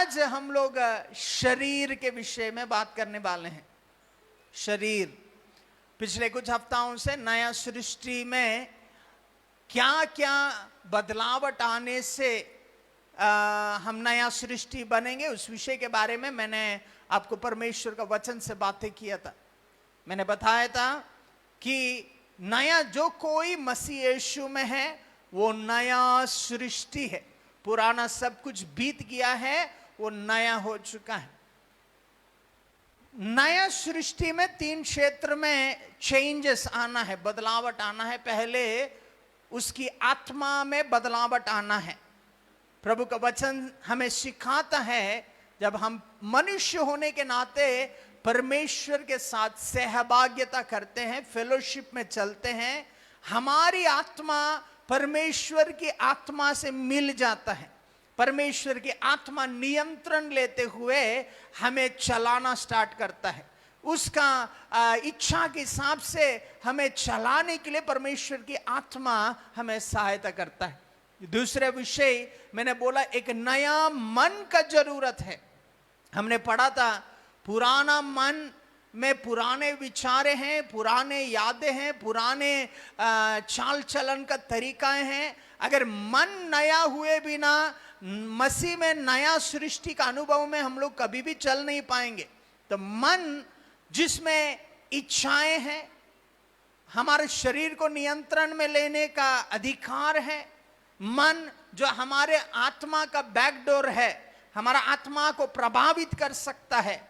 आज हम लोग शरीर के विषय में बात करने वाले हैं। शरीर, पिछले कुछ हफ्ताओं से नया सृष्टि में क्या क्या बदलावट आने से हम नया सृष्टि बनेंगे, उस विषय के बारे में मैंने आपको परमेश्वर का वचन से बातें किया था। मैंने बताया था कि नया जो कोई मसीह यीशु में है वो नया सृष्टि है। पुराना सब कुछ बीत गया है, वो नया हो चुका है। नया सृष्टि में 3 क्षेत्र में चेंजेस आना है, बदलावट आना है। पहले उसकी आत्मा में बदलावट आना है। प्रभु का वचन हमें सिखाता है, जब हम मनुष्य होने के नाते परमेश्वर के साथ सहभागिता करते हैं, फेलोशिप में चलते हैं, हमारी आत्मा परमेश्वर की आत्मा से मिल जाता है। परमेश्वर की आत्मा नियंत्रण लेते हुए हमें चलाना स्टार्ट करता है। उसका इच्छा के हिसाब से हमें चलाने के लिए परमेश्वर की आत्मा हमें सहायता करता है। दूसरा विषय मैंने बोला, एक नया मन का जरूरत है। हमने पढ़ा था पुराना मन में पुराने विचारे हैं, पुराने यादें हैं, पुराने चाल चलन का तरीकाएं हैं। अगर मन नया हुए बिना मसीह में नया सृष्टि का अनुभव में हम लोग कभी भी चल नहीं पाएंगे। तो मन जिसमें इच्छाएं हैं, हमारे शरीर को नियंत्रण में लेने का अधिकार है, मन जो हमारे आत्मा का बैकडोर है, हमारा आत्मा को प्रभावित कर सकता है,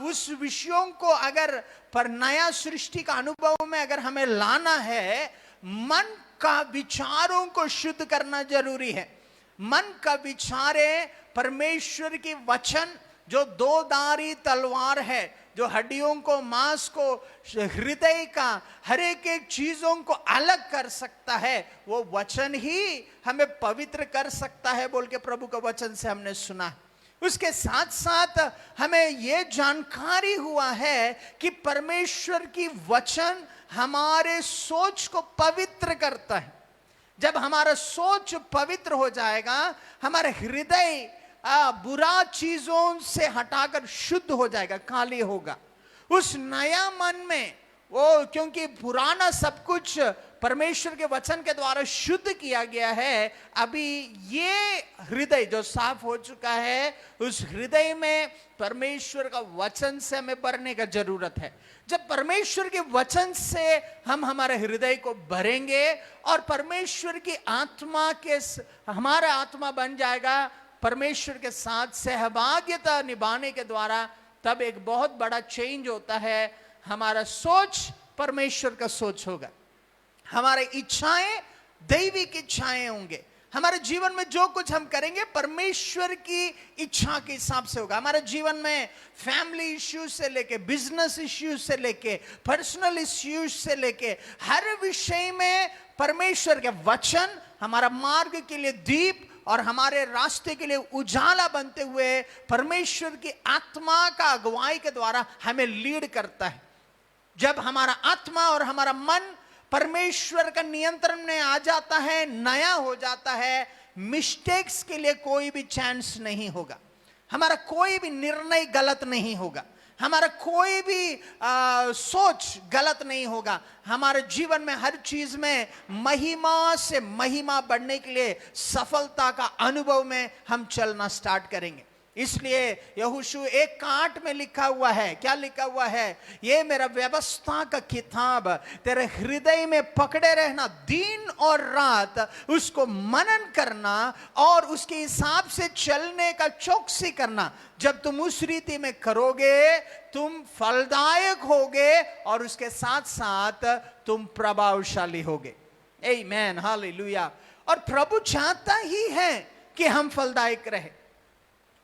उस विषयों को अगर पर नया सृष्टि का अनुभव में अगर हमें लाना है, मन का विचारों को शुद्ध करना जरूरी है। मन का विचारे परमेश्वर की वचन जो 2 धारी तलवार है, जो हड्डियों को, मांस को, हृदय का हर एक चीजों को अलग कर सकता है, वो वचन ही हमें पवित्र कर सकता है बोल के प्रभु का वचन से हमने सुना है। उसके साथ साथ हमें यह जानकारी हुआ है कि परमेश्वर की वचन हमारे सोच को पवित्र करता है। जब हमारा सोच पवित्र हो जाएगा, हमारे हृदय बुरा चीजों से हटाकर शुद्ध हो जाएगा, खाली होगा। उस नया मन में वो, क्योंकि पुराना सब कुछ परमेश्वर के वचन के द्वारा शुद्ध किया गया है, अभी ये हृदय जो साफ हो चुका है, उस हृदय में परमेश्वर का वचन से हमें भरने का जरूरत है। जब परमेश्वर के वचन से हम हमारे हृदय को भरेंगे और परमेश्वर की आत्मा के हमारा आत्मा बन जाएगा परमेश्वर के साथ सहभागिता निभाने के द्वारा, तब एक बहुत बड़ा चेंज होता है। हमारा सोच परमेश्वर का सोच होगा, हमारे इच्छाएं दैविक इच्छाएं होंगे। हमारे जीवन में जो कुछ हम करेंगे परमेश्वर की इच्छा के हिसाब से होगा। हमारे जीवन में फैमिली इश्यूज से लेके, बिजनेस इश्यूज से लेके, पर्सनल इश्यूज से लेके, हर विषय में परमेश्वर के वचन हमारा मार्ग के लिए दीप और हमारे रास्ते के लिए उजाला बनते हुए परमेश्वर की आत्मा का अगुवाई के द्वारा हमें लीड करता है। जब हमारा आत्मा और हमारा मन परमेश्वर का नियंत्रण में आ जाता है, नया हो जाता है, मिस्टेक्स के लिए कोई भी चांस नहीं होगा। हमारा कोई भी निर्णय गलत नहीं होगा, हमारा कोई भी सोच गलत नहीं होगा। हमारे जीवन में हर चीज में महिमा से महिमा बढ़ने के लिए सफलता का अनुभव में हम चलना स्टार्ट करेंगे। इसलिए यहोशू 1:8 में लिखा हुआ है, क्या लिखा हुआ है? ये मेरा व्यवस्था का किताब तेरे हृदय में पकड़े रहना, दिन और रात उसको मनन करना और उसके हिसाब से चलने का चौकसी करना। जब तुम उस रीति में करोगे तुम फलदायक होगे और उसके साथ साथ तुम प्रभावशाली होगे। आमीन, हालेलुया। और प्रभु चाहता ही है कि हम फलदायक रहे।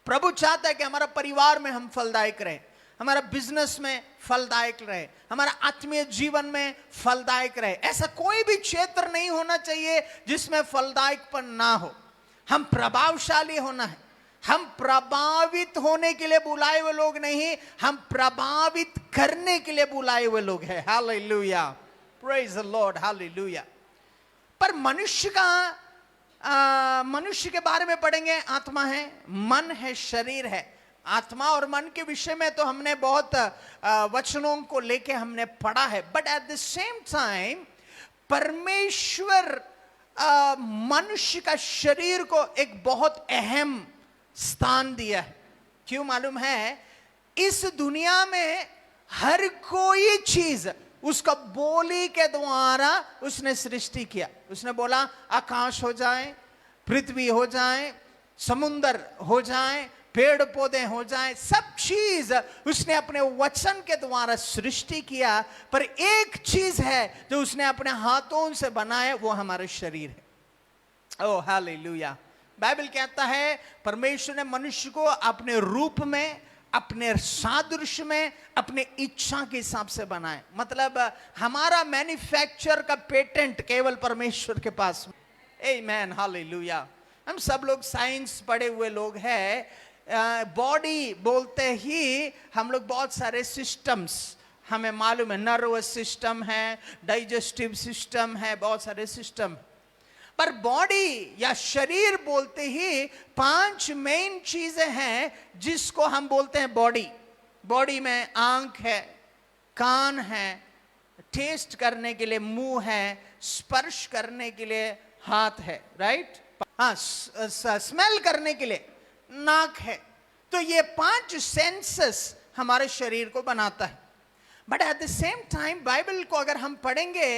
प्रभु चाहता है कि हमारा परिवार में हम फलदायक रहे, हमारा बिजनेस में फलदायक रहे, हमारा आत्मीय जीवन में फलदायक रहे। ऐसा कोई भी क्षेत्र नहीं होना चाहिए जिसमें फलदायकपन ना हो। हम प्रभावशाली होना है। हम प्रभावित होने के लिए बुलाए हुए लोग नहीं, हम प्रभावित करने के लिए बुलाए हुए लोग हैं। Hallelujah, praise the Lord, hallelujah. पर मनुष्य का मनुष्य के बारे में पढ़ेंगे, आत्मा है, मन है, शरीर है। आत्मा और मन के विषय में तो हमने बहुत वचनों को लेके हमने पढ़ा है, but at the same time परमेश्वर मनुष्य का शरीर को एक बहुत अहम स्थान दिया है। क्यों मालूम है? इस दुनिया में हर कोई चीज उसका बोली के द्वारा उसने सृष्टि किया। उसने बोला आकाश हो जाए, पृथ्वी हो जाए, समुद्र हो जाए, पेड़ पौधे हो जाए, सब चीज उसने अपने वचन के द्वारा सृष्टि किया। पर एक चीज है जो उसने अपने हाथों से बनाया, वो हमारा शरीर है। Oh hallelujah. बाइबल कहता है परमेश्वर ने मनुष्य को अपने रूप में, अपने सादृश्य में, अपने इच्छा के हिसाब से बनाए। मतलब हमारा मैन्युफैक्चर का पेटेंट केवल परमेश्वर के पास। आमेन, हालेलुया। हम सब लोग साइंस पढ़े हुए लोग हैं। बॉडी बोलते ही हम लोग बहुत सारे सिस्टम्स हमें मालूम है। नर्वस सिस्टम है, डाइजेस्टिव सिस्टम है, बहुत सारे सिस्टम। पर बॉडी या शरीर बोलते ही 5 मेन चीजें हैं जिसको हम बोलते हैं बॉडी। बॉडी में आंख है, कान है, टेस्ट करने के लिए मुंह है, स्पर्श करने के लिए हाथ है, राइट? हाँ, स्मेल करने के लिए नाक है। तो ये 5 सेंसेस हमारे शरीर को बनाता है। But at the same time Bible को अगर हम पढ़ेंगे,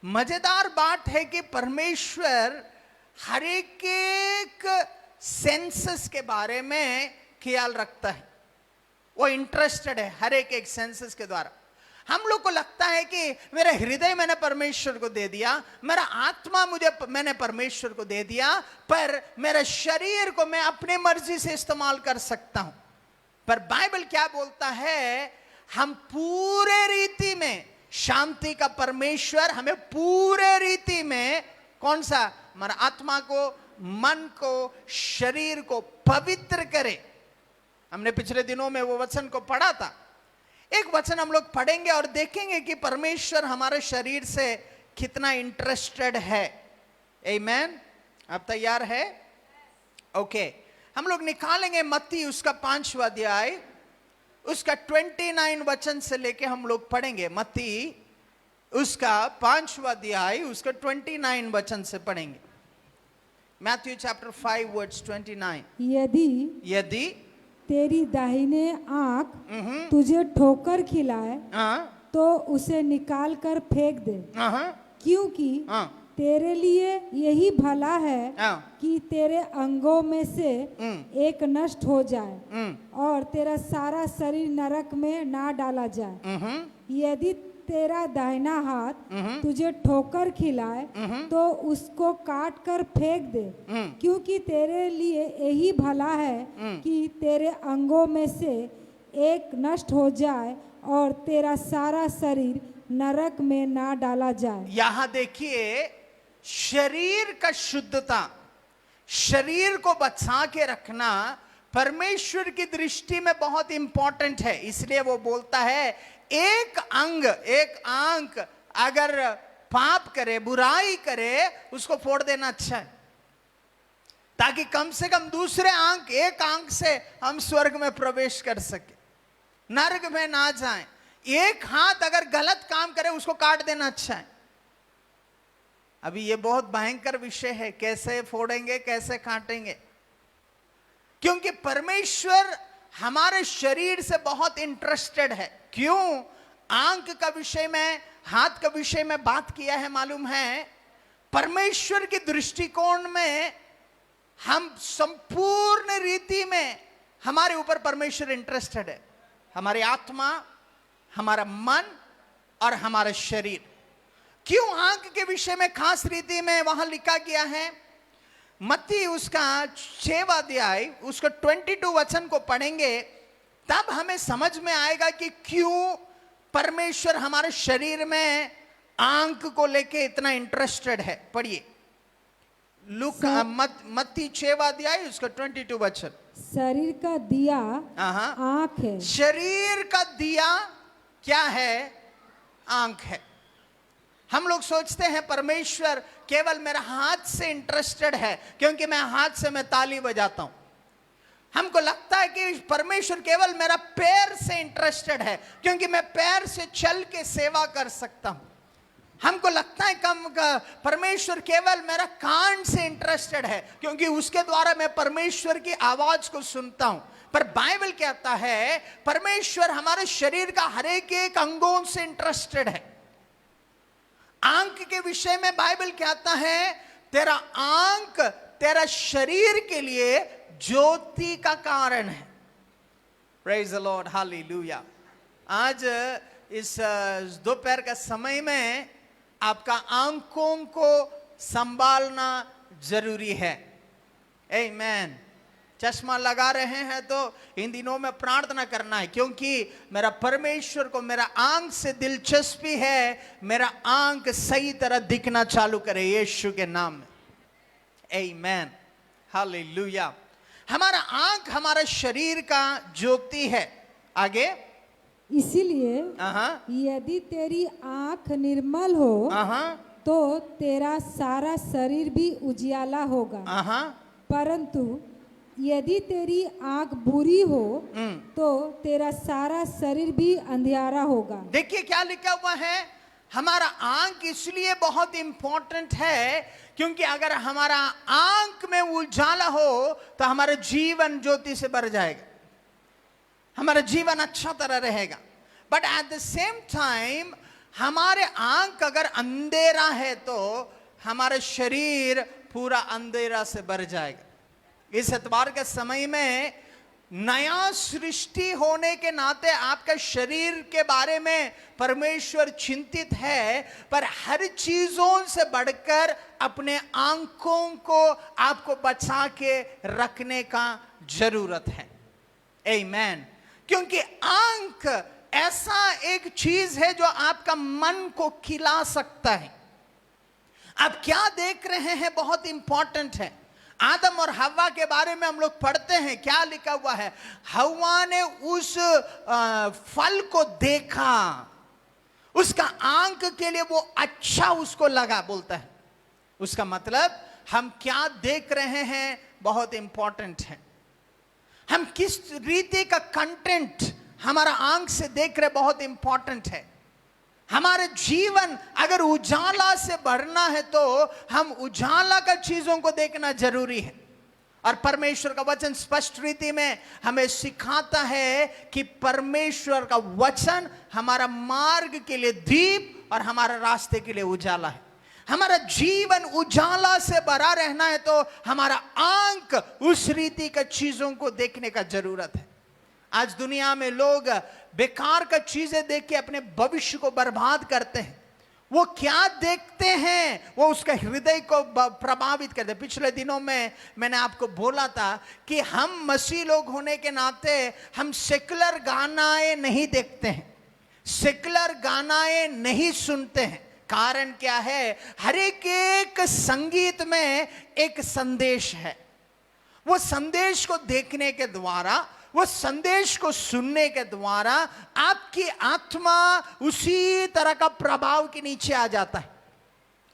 मजेदार बात है कि परमेश्वर हर एक सेंसस के बारे में ख्याल रखता है। वो इंटरेस्टेड है हर एक सेंसस के द्वारा। हम लोग को लगता है कि मेरा हृदय मैंने परमेश्वर को दे दिया, मेरा आत्मा मैंने परमेश्वर को दे दिया, पर मेरे शरीर को मैं अपने मर्जी से इस्तेमाल कर सकता हूं। पर बाइबल क्या बोलता है? हम पूरे रीति में, शांति का परमेश्वर हमें पूरे रीति में कौन सा? हमारा आत्मा को, मन को, शरीर को पवित्र करे। हमने पिछले दिनों में वो वचन को पढ़ा था। एक वचन हम लोग पढ़ेंगे और देखेंगे कि परमेश्वर हमारे शरीर से कितना इंटरेस्टेड है। आमेन। आप तैयार है? ओके। हम लोग निकालेंगे मत्ती उसका 5वां अध्याय, उसका 29 वचन से लेके हम लोग पढ़ेंगे। मत्ती उसका 5वां अध्याय, उसका 29 वचन से पढ़ेंगे। Matthew chapter 5 verse 29। यदि तेरी दाहिने आंख तुझे ठोकर खिलाए तो उसे निकाल कर फेंक दे, क्योंकि तेरे लिए यही भला है कि तेरे अंगों में से एक नष्ट हो जाए और तेरा सारा शरीर नरक में ना डाला जाए। यदि तेरा दाहिना हाथ तुझे ठोकर खिलाए तो उसको काट कर फेंक दे, क्योंकि तेरे लिए यही भला है कि तेरे अंगों में से एक नष्ट हो जाए और तेरा सारा शरीर नरक में ना डाला जाए। यहां देखिए, शरीर का शुद्धता, शरीर को बचा के रखना परमेश्वर की दृष्टि में बहुत इंपॉर्टेंट है। इसलिए वो बोलता है एक अंग, एक आंख अगर पाप करे, बुराई करे, उसको फोड़ देना अच्छा है, ताकि कम से कम दूसरे आंख, एक आंख से हम स्वर्ग में प्रवेश कर सके, नरक में ना जाएं। एक हाथ अगर गलत काम करे, उसको काट देना अच्छा है। अभी ये बहुत भयंकर विषय है, कैसे फोड़ेंगे, कैसे काटेंगे, क्योंकि परमेश्वर हमारे शरीर से बहुत इंटरेस्टेड है। क्यों आंख का विषय में, हाथ का विषय में बात किया है मालूम है? परमेश्वर की दृष्टिकोण में हम संपूर्ण रीति में, हमारे ऊपर परमेश्वर इंटरेस्टेड है। हमारी आत्मा, हमारा मन और हमारा शरीर। क्यों आंख के विषय में खास रीति में वहां लिखा गया है? मत्ती उसका 6वां अध्याय, उसका 22 वचन को पढ़ेंगे, तब हमें समझ में आएगा कि क्यों परमेश्वर हमारे शरीर में आंख को लेके इतना इंटरेस्टेड है। पढ़िए मत्ती 6वां अध्याय, उसका 22 वचन। शरीर का दिया आंख है। शरीर का दिया क्या है? आंख है। हम लोग सोचते हैं परमेश्वर केवल मेरा हाथ से इंटरेस्टेड है, क्योंकि मैं हाथ से मैं ताली बजाता हूं। हमको लगता है कि परमेश्वर केवल मेरा पैर से इंटरेस्टेड है, क्योंकि मैं पैर से चल के सेवा कर सकता हूं। हमको लगता है परमेश्वर केवल मेरा कान से इंटरेस्टेड है, क्योंकि उसके द्वारा मैं परमेश्वर की आवाज को सुनता हूं। पर बाइबल कहता है परमेश्वर हमारे शरीर का हर एक अंगों से इंटरेस्टेड है। आंख के विषय में बाइबल कहता है तेरा आंख तेरा शरीर के लिए ज्योति का कारण है। Praise the Lord, hallelujah. आज इस दोपहर का समय में आपका आंखों को संभालना जरूरी है। आमीन। चश्मा लगा रहे हैं तो इन दिनों में प्रार्थना करना है, क्योंकि मेरा परमेश्वर को मेरा आंख से दिलचस्पी है, मेरा आंख सही तरह दिखना चालू करे यीशु के नाम में। आमीन, हालेलुया। हमारा आंख हमारा शरीर का ज्योति है। आगे, इसीलिए यदि तेरी आंख निर्मल हो तो तेरा सारा शरीर भी उजियाला होगा, परंतु यदि तेरी आंख बुरी हो तो तेरा सारा शरीर भी अंधियारा होगा। देखिए क्या लिखा हुआ है, हमारा आंख इसलिए बहुत इंपॉर्टेंट है, क्योंकि अगर हमारा आंख में उजाला हो तो हमारा जीवन ज्योति से भर जाएगा, हमारा जीवन अच्छा तरह रहेगा। But at the same time हमारे आंख अगर अंधेरा है तो हमारा शरीर पूरा अंधेरा से भर जाएगा। इस एतबार के समय में नया सृष्टि होने के नाते आपका शरीर के बारे में परमेश्वर चिंतित है, पर हर चीजों से बढ़कर अपने आंखों को आपको बचा के रखने का जरूरत है। आमीन। क्योंकि आंख ऐसा एक चीज है जो आपका मन को खिला सकता है। आप क्या देख रहे हैं बहुत इंपॉर्टेंट है। आदम और हव्वा के बारे में हम लोग पढ़ते हैं, क्या लिखा हुआ है, हव्वा ने उस फल को देखा, उसका आंख के लिए वो अच्छा उसको लगा, बोलता है। उसका मतलब हम क्या देख रहे हैं बहुत इंपॉर्टेंट है। हम किस रीति का कंटेंट हमारा आंख से देख रहे बहुत इंपॉर्टेंट है। हमारे जीवन अगर उजाला से भरना है तो हम उजाला का चीजों को देखना जरूरी है। और परमेश्वर का वचन स्पष्ट रीति में हमें सिखाता है कि परमेश्वर का वचन हमारा मार्ग के लिए दीप और हमारे रास्ते के लिए उजाला है। हमारा जीवन उजाला से भरा रहना है तो हमारा आंख उस रीति का चीजों को देखने का जरूरत है। आज दुनिया में लोग बेकार का चीजें देख के अपने भविष्य को बर्बाद करते हैं। वो क्या देखते हैं वो उसका हृदय को प्रभावित करते हैं। पिछले दिनों में मैंने आपको बोला था कि हम मसीह लोग होने के नाते हम सेकुलर गानाएं नहीं देखते हैं, सेकुलर गानाएं नहीं सुनते हैं। कारण क्या है, हर एक संगीत में एक संदेश है। वो संदेश को देखने के द्वारा, वो संदेश को सुनने के द्वारा आपकी आत्मा उसी तरह का प्रभाव के नीचे आ जाता है।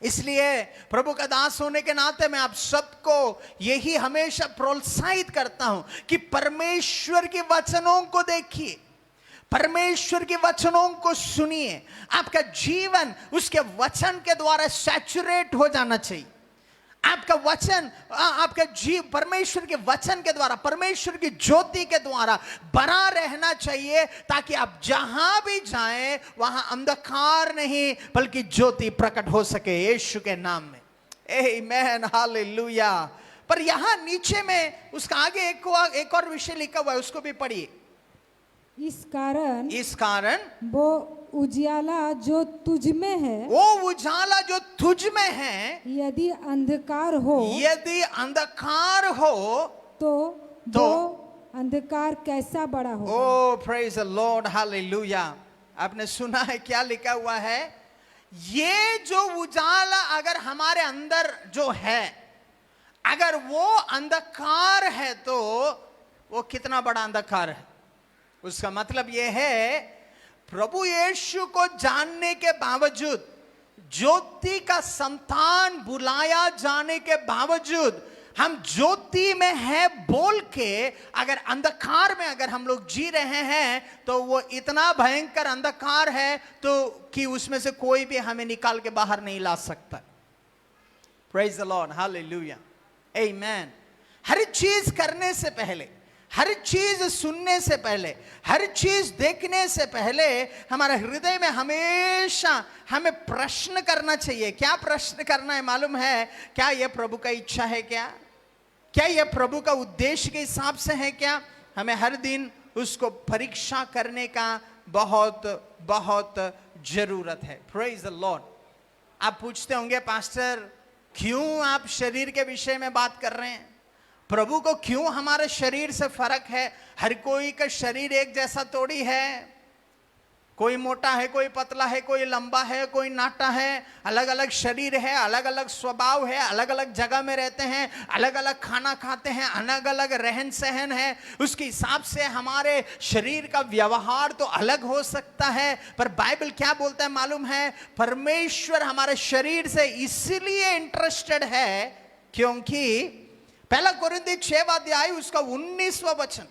इसलिए प्रभु का दास होने के नाते मैं आप सबको यही हमेशा प्रोत्साहित करता हूं कि परमेश्वर के वचनों को देखिए, परमेश्वर के वचनों को सुनिए। आपका जीवन उसके वचन के द्वारा सैचुरेट हो जाना चाहिए। आपका वचन आपका परमेश्वर के वचन के द्वारा, परमेश्वर की ज्योति के द्वारा बना रहना चाहिए, ताकि आप जहां भी जाएं वहां अंधकार नहीं बल्कि ज्योति प्रकट हो सके यीशु के नाम में। आमीन, हालेलुया। पर यहां नीचे में उसका आगे एक और विषय लिखा हुआ है, उसको भी पढ़िए। इस कारण वो उजाला जो तुझ में है, वो उजाला जो तुझ में है, यदि अंधकार हो तो अंधकार कैसा बड़ा हो। ओ प्रेज द लॉर्ड, हालेलुया। आपने सुना है क्या लिखा हुआ है, ये जो उजाला अगर हमारे अंदर जो है, अगर वो अंधकार है तो वो कितना बड़ा अंधकार है। उसका मतलब यह है प्रभु यीशु को जानने के बावजूद ज्योति का संतान बुलाया जाने के बावजूद हम ज्योति में है बोल के अगर अंधकार में अगर हम लोग जी रहे हैं तो वो इतना भयंकर अंधकार है तो कि उसमें से कोई भी हमें निकाल के बाहर नहीं ला सकता। प्रेज द लॉर्ड, हालेलुया, आमेन। हर चीज करने से पहले, हर चीज सुनने से पहले, हर चीज देखने से पहले हमारे हृदय में हमेशा हमें प्रश्न करना चाहिए। क्या प्रश्न करना है मालूम है? क्या यह प्रभु का इच्छा है? क्या यह प्रभु का उद्देश्य के हिसाब से है? क्या हमें हर दिन उसको परीक्षा करने का बहुत बहुत जरूरत है। Praise the Lord. आप पूछते होंगे पास्टर क्यों आप शरीर के विषय में बात कर रहे हैं? प्रभु को क्यों हमारे शरीर से फर्क है? हर कोई का शरीर एक जैसा थोड़ी है। कोई मोटा है, कोई पतला है, कोई लंबा है, कोई नाटा है। अलग अलग शरीर है, अलग अलग स्वभाव है, अलग अलग जगह में रहते हैं, अलग अलग खाना खाते हैं, अलग अलग रहन सहन है। उसके हिसाब से हमारे शरीर का व्यवहार तो अलग हो सकता है। पर बाइबल क्या बोलता है मालूम है? परमेश्वर हमारे शरीर से इसलिए इंटरेस्टेड है क्योंकि पहला कुरिन्थी 6 अध्याय उसका 19वां वचन,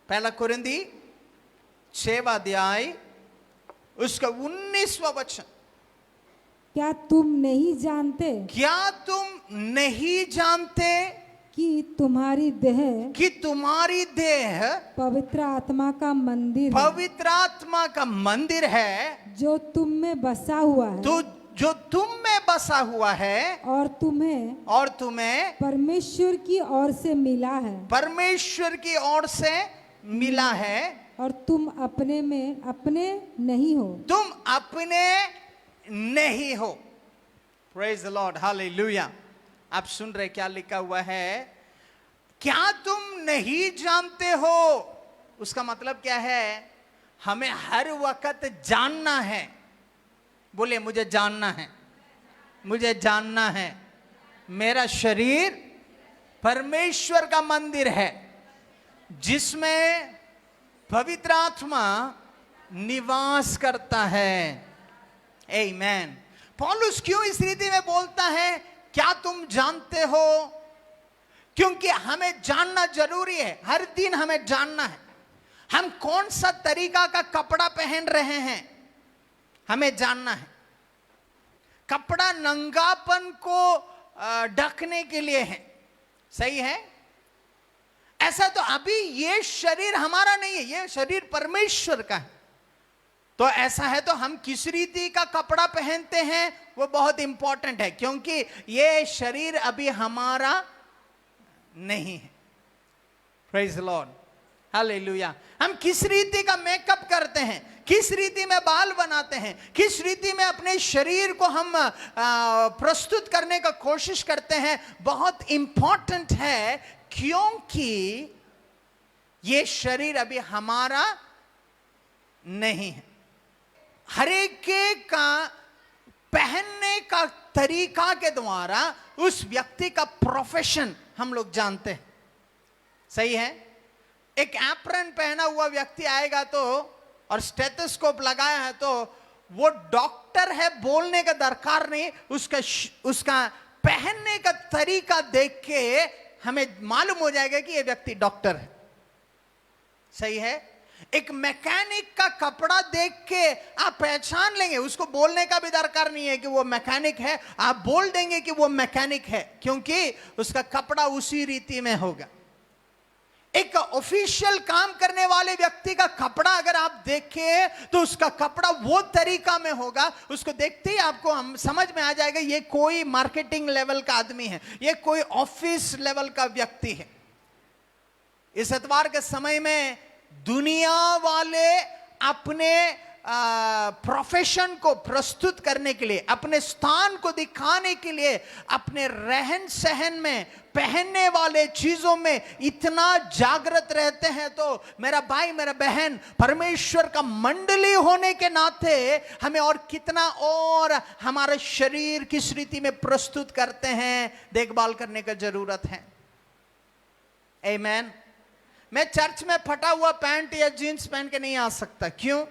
पहला कुरिन्थी 6 अध्याय उसका 19वां वचन। क्या तुम नहीं जानते? क्या तुम नहीं जानते कि तुम्हारी देह पवित्र आत्मा का मंदिर है, पवित्र आत्मा का मंदिर है जो तुम में बसा हुआ है, तो जो तुम में बसा हुआ है और तुम्हें परमेश्वर की ओर से मिला है, परमेश्वर की ओर से मिला है, और तुम अपने में अपने नहीं हो, तुम अपने नहीं हो। Praise the Lord, hallelujah. आप सुन रहे क्या लिखा हुआ है? क्या तुम नहीं जानते हो? उसका मतलब क्या है? हमें हर वक्त जानना है। बोले मुझे जानना है, मुझे जानना है। मेरा शरीर परमेश्वर का मंदिर है जिसमें पवित्र आत्मा निवास करता है। आमेन। पौलुस क्यों इस रीति में बोलता है क्या तुम जानते हो? क्योंकि हमें जानना जरूरी है। हर दिन हमें जानना है हम कौन सा तरीका का कपड़ा पहन रहे हैं, हमें जानना है। कपड़ा नंगापन को ढकने के लिए है, सही है? ऐसा तो अभी ये शरीर हमारा नहीं है, ये शरीर परमेश्वर का है। तो ऐसा है तो हम किस रीति का कपड़ा पहनते हैं वो बहुत इंपॉर्टेंट है, क्योंकि ये शरीर अभी हमारा नहीं है। Praise the Lord, hallelujah. हम किस रीति का मेकअप करते हैं, किस रीति में बाल बनाते हैं, किस रीति में अपने शरीर को हम प्रस्तुत करने का कोशिश करते हैं, बहुत इंपॉर्टेंट है। क्योंकि ये शरीर अभी हमारा नहीं है। हर एक का पहनने का तरीका के द्वारा उस व्यक्ति का प्रोफेशन हम लोग जानते हैं, सही है? एक एप्रन पहना हुआ व्यक्ति आएगा तो और स्टेथोस्कोप लगाया है तो वो डॉक्टर है बोलने का दरकार नहीं, उसका पहनने का तरीका देख के हमें मालूम हो जाएगा कि ये व्यक्ति डॉक्टर है, सही है? एक मैकेनिक का कपड़ा देख के आप पहचान लेंगे, उसको बोलने का भी दरकार नहीं है कि वो मैकेनिक है, आप बोल देंगे कि वो मैकेनिक है क्योंकि उसका कपड़ा उसी रीति में होगा। एक ऑफिशियल काम करने वाले व्यक्ति का कपड़ा अगर आप देखें तो उसका कपड़ा वो तरीका में होगा, उसको देखते ही आपको हम समझ में आ जाएगा ये कोई मार्केटिंग लेवल का आदमी है, ये कोई ऑफिस लेवल का व्यक्ति है। इस एतवार के समय में दुनिया वाले अपने प्रोफेशन को प्रस्तुत करने के लिए, अपने स्थान को दिखाने के लिए, अपने रहन सहन में, पहनने वाले चीजों में इतना जागृत रहते हैं। तो मेरा भाई, मेरा बहन, परमेश्वर का मंडली होने के नाते हमें और कितना और हमारा शरीर किस रीति में प्रस्तुत करते हैं देखभाल करने का जरूरत है। आमेन। मैं चर्च में फटा हुआ पैंट या जीन्स पहन के नहीं आ सकता। क्यों?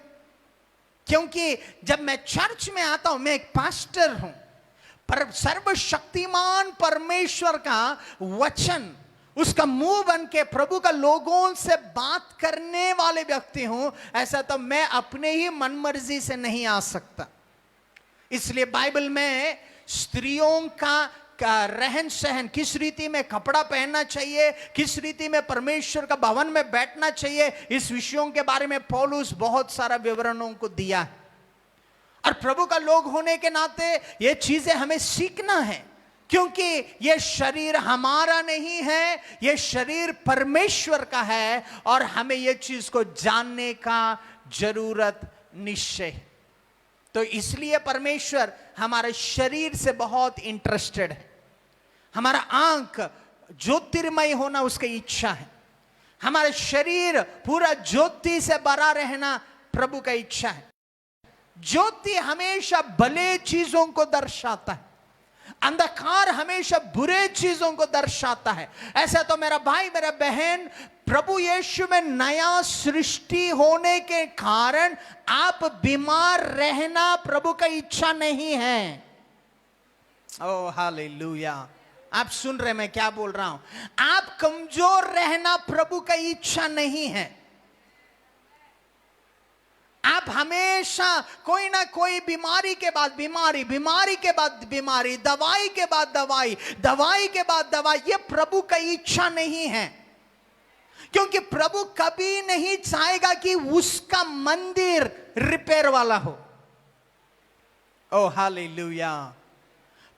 क्योंकि जब मैं चर्च में आता हूं, मैं एक पास्टर हूं, पर सर्वशक्तिमान परमेश्वर का वचन, उसका मुंह बन के प्रभु का लोगों से बात करने वाले व्यक्ति हूं, ऐसा तो मैं अपने ही मनमर्जी से नहीं आ सकता। इसलिए बाइबल में स्त्रियों का रहन सहन, किस रीति में कपड़ा पहनना चाहिए, किस रीति में परमेश्वर का भवन में बैठना चाहिए, इस विषयों के बारे में पौलुस बहुत सारा विवरणों को दिया है। और प्रभु का लोग होने के नाते ये चीजें हमें सीखना है, क्योंकि ये शरीर हमारा नहीं है, ये शरीर परमेश्वर का है, और हमें ये चीज को जानने का जरूरत निश्चय है। तो इसलिए परमेश्वर हमारे शरीर से बहुत इंटरेस्टेड है। हमारा आंख ज्योतिर्मय होना उसकी इच्छा है, हमारा शरीर पूरा ज्योति से भरा रहना प्रभु का इच्छा है। ज्योति हमेशा भले चीजों को दर्शाता है, अंधकार हमेशा बुरे चीजों को दर्शाता है। ऐसा तो मेरा भाई, मेरा बहन, प्रभु यीशु में नया सृष्टि होने के कारण आप बीमार रहना प्रभु का इच्छा नहीं है। ओह हालेलुया, आप सुन रहे मैं क्या बोल रहा हूं? आप कमजोर रहना प्रभु का इच्छा नहीं है। आप हमेशा कोई ना कोई बीमारी के बाद बीमारी, बीमारी के बाद बीमारी, दवाई के बाद दवाई, दवाई के बाद दवाई, ये प्रभु का इच्छा नहीं है। क्योंकि प्रभु कभी नहीं चाहेगा कि उसका मंदिर रिपेयर वाला हो। Oh hallelujah.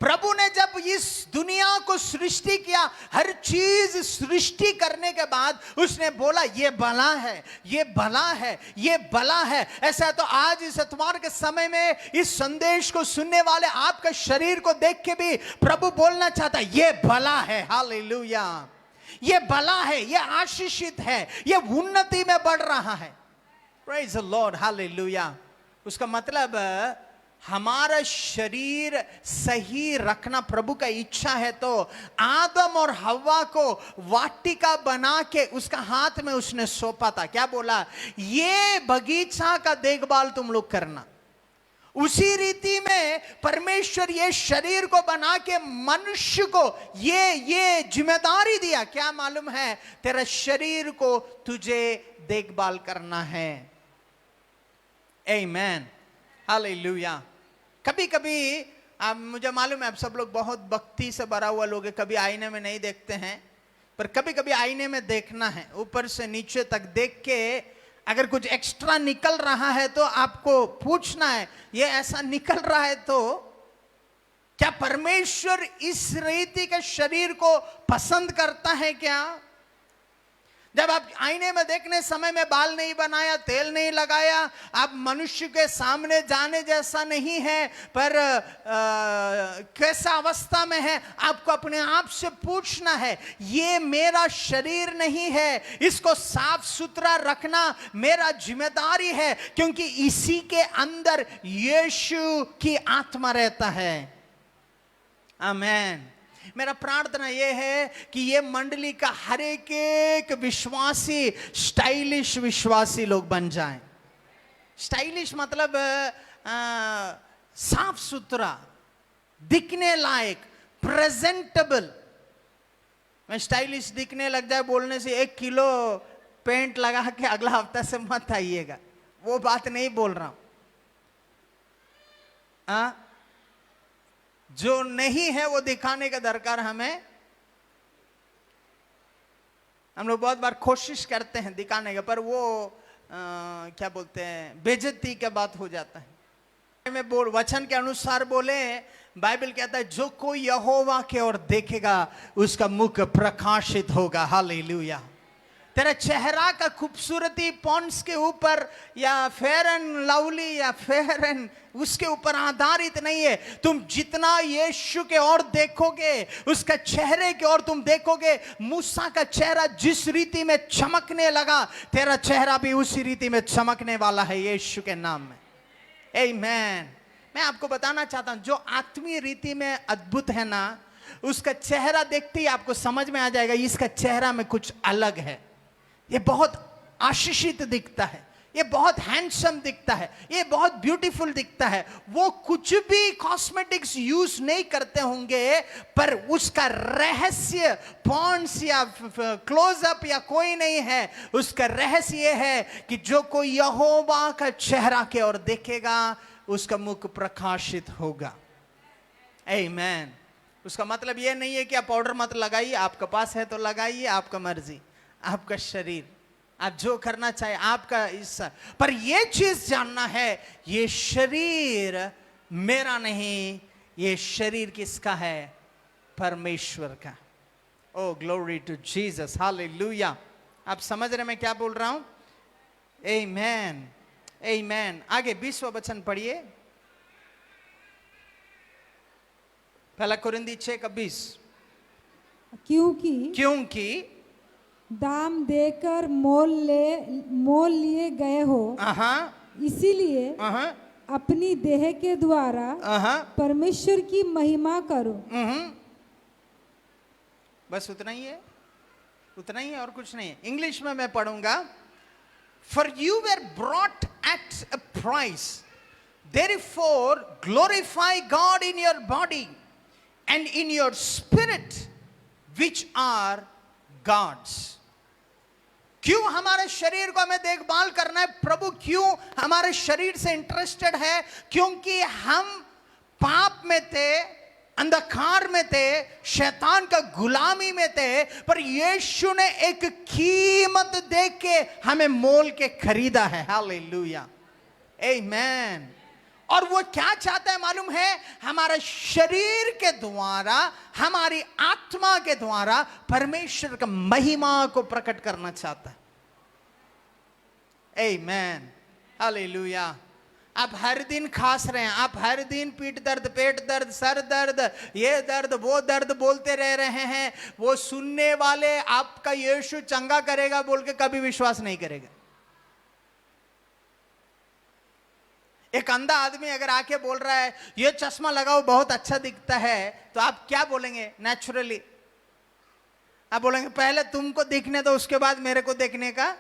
प्रभु ने जब इस दुनिया को सृष्टि किया, हर चीज सृष्टि करने के बाद उसने बोला ये भला है, ये भला है, ये भला है। ऐसा तो आज इस इतवार के समय में इस संदेश को सुनने वाले आपका शरीर को देख के भी प्रभु बोलना चाहता है ये भला है। हालेलुया, ये भला है, ये आशीषित है, ये उन्नति में बढ़ रहा है। Praise the Lord, hallelujah. उसका मतलब हमारा शरीर सही रखना प्रभु का इच्छा है। तो आदम और हव्वा को वाटिका बना के उसका हाथ में उसने सौंपा था। क्या बोला? ये बगीचा का देखभाल तुम लोग करना। उसी रीति में परमेश्वर ये शरीर को बना के मनुष्य को ये जिम्मेदारी दिया। क्या मालूम है? तेरा शरीर को तुझे देखभाल करना है। आमीन, हालेलुया। कभी कभी आप, मुझे मालूम है आप सब लोग बहुत भक्ति से भरा हुआ लोग हैं, कभी आईने में नहीं देखते हैं, पर कभी कभी आईने में देखना है। ऊपर से नीचे तक देख के अगर कुछ एक्स्ट्रा निकल रहा है तो आपको पूछना है ये ऐसा निकल रहा है तो क्या परमेश्वर इस रीति के शरीर को पसंद करता है क्या? जब आप आईने में देखने समय में बाल नहीं बनाया, तेल नहीं लगाया, आप मनुष्य के सामने जाने जैसा नहीं है, पर कैसा अवस्था में है, आपको अपने आप से पूछना है ये मेरा शरीर नहीं है, इसको साफ सुथरा रखना मेरा जिम्मेदारी है, क्योंकि इसी के अंदर यीशु की आत्मा रहता है। आमीन। मेरा प्रार्थना यह है कि ये मंडली का हर एक विश्वासी स्टाइलिश विश्वासी लोग बन जाएं। स्टाइलिश मतलब साफ सुथरा, दिखने लायक, प्रेजेंटेबल। मैं स्टाइलिश दिखने लग जाए बोलने से 1 किलो पेंट लगा के अगला हफ्ता से मत आइएगा, वो बात नहीं बोल रहा हूं। जो नहीं है वो दिखाने का दरकार हमें। हम लोग बहुत बार कोशिश करते हैं दिखाने का, पर वो क्या बोलते हैं, बेइज्जती की बात हो जाता है। मैं वचन के अनुसार बोले, बाइबल कहता है जो कोई यहोवा की ओर देखेगा उसका मुख प्रकाशित होगा। हालेलुया। तेरा चेहरा का खूबसूरती पॉन्ड्स के ऊपर या फेयर एंड लवली या फेयर एंड उसके ऊपर आधारित नहीं है। तुम जितना यीशु के ओर देखोगे, उसका चेहरे की ओर तुम देखोगे, मूसा का चेहरा जिस रीति में चमकने लगा, तेरा चेहरा भी उसी रीति में चमकने वाला है यीशु के नाम में। आमीन। मैं आपको बताना चाहता हूं, जो आत्मीय रीति में अद्भुत है ना, उसका चेहरा देखते ही आपको समझ में आ जाएगा इसका चेहरा में कुछ अलग है, ये बहुत आशीषित दिखता है, ये बहुत हैंडसम दिखता है, ये बहुत ब्यूटीफुल दिखता है, वो कुछ भी कॉस्मेटिक्स यूज नहीं करते होंगे, पर उसका रहस्य पॉन्ड्स या क्लोजअप या कोई नहीं है। उसका रहस्य ये है कि जो कोई यहोवा का चेहरा के ओर देखेगा उसका मुख प्रकाशित होगा। आमीन। उसका मतलब ये नहीं है कि आप पाउडर मत लगाइए, आपके पास है तो लगाइए, आपका मर्जी, आपका शरीर, आप जो करना चाहे, आपका हिस्सा। पर ये चीज जानना है, ये शरीर मेरा नहीं, ये शरीर किसका है? परमेश्वर का। ओ ग्लोरी टू जीसस, हालेलुया। आप समझ रहे मैं क्या बोल रहा हूं? आमीन, आमीन। आगे 20वां वचन पढ़िए, पहला कुरिन्थी 6:20। क्योंकि दाम देकर मोल लिए गए हो, इसीलिए अपनी देह के द्वारा परमेश्वर की महिमा करो। बस उतना ही है, उतना ही है, और कुछ नहीं है। इंग्लिश में मैं पढ़ूंगा। For you were brought at a price, therefore glorify God in your body and in your spirit, which are God's। क्यों हमारे शरीर को हमें देखभाल करना है? प्रभु क्यों हमारे शरीर से इंटरेस्टेड है? क्योंकि हम पाप में थे, अंधकार में थे, शैतान का गुलामी में थे, पर यीशु ने एक कीमत दे के हमें मोल के खरीदा है। हालेलुया, आमीन। और वो क्या चाहता है मालूम है? हमारे शरीर के द्वारा, हमारी आत्मा के द्वारा परमेश्वर का महिमा को प्रकट करना चाहता है। आमीन, हालेलुया। आप हर दिन खास रहे हैं, आप हर दिन पीठ दर्द, पेट दर्द, सर दर्द, ये दर्द, वो दर्द बोलते रह रहे हैं, वो सुनने वाले आपका यीशु चंगा करेगा बोल के कभी विश्वास नहीं करेगा। एक अंधा आदमी अगर आके बोल रहा है ये चश्मा लगाओ बहुत अच्छा दिखता है, तो आप क्या बोलेंगे? नेचुरली आप बोलेंगे पहले तुमको देखने दो, उसके बाद मेरे को देखने का।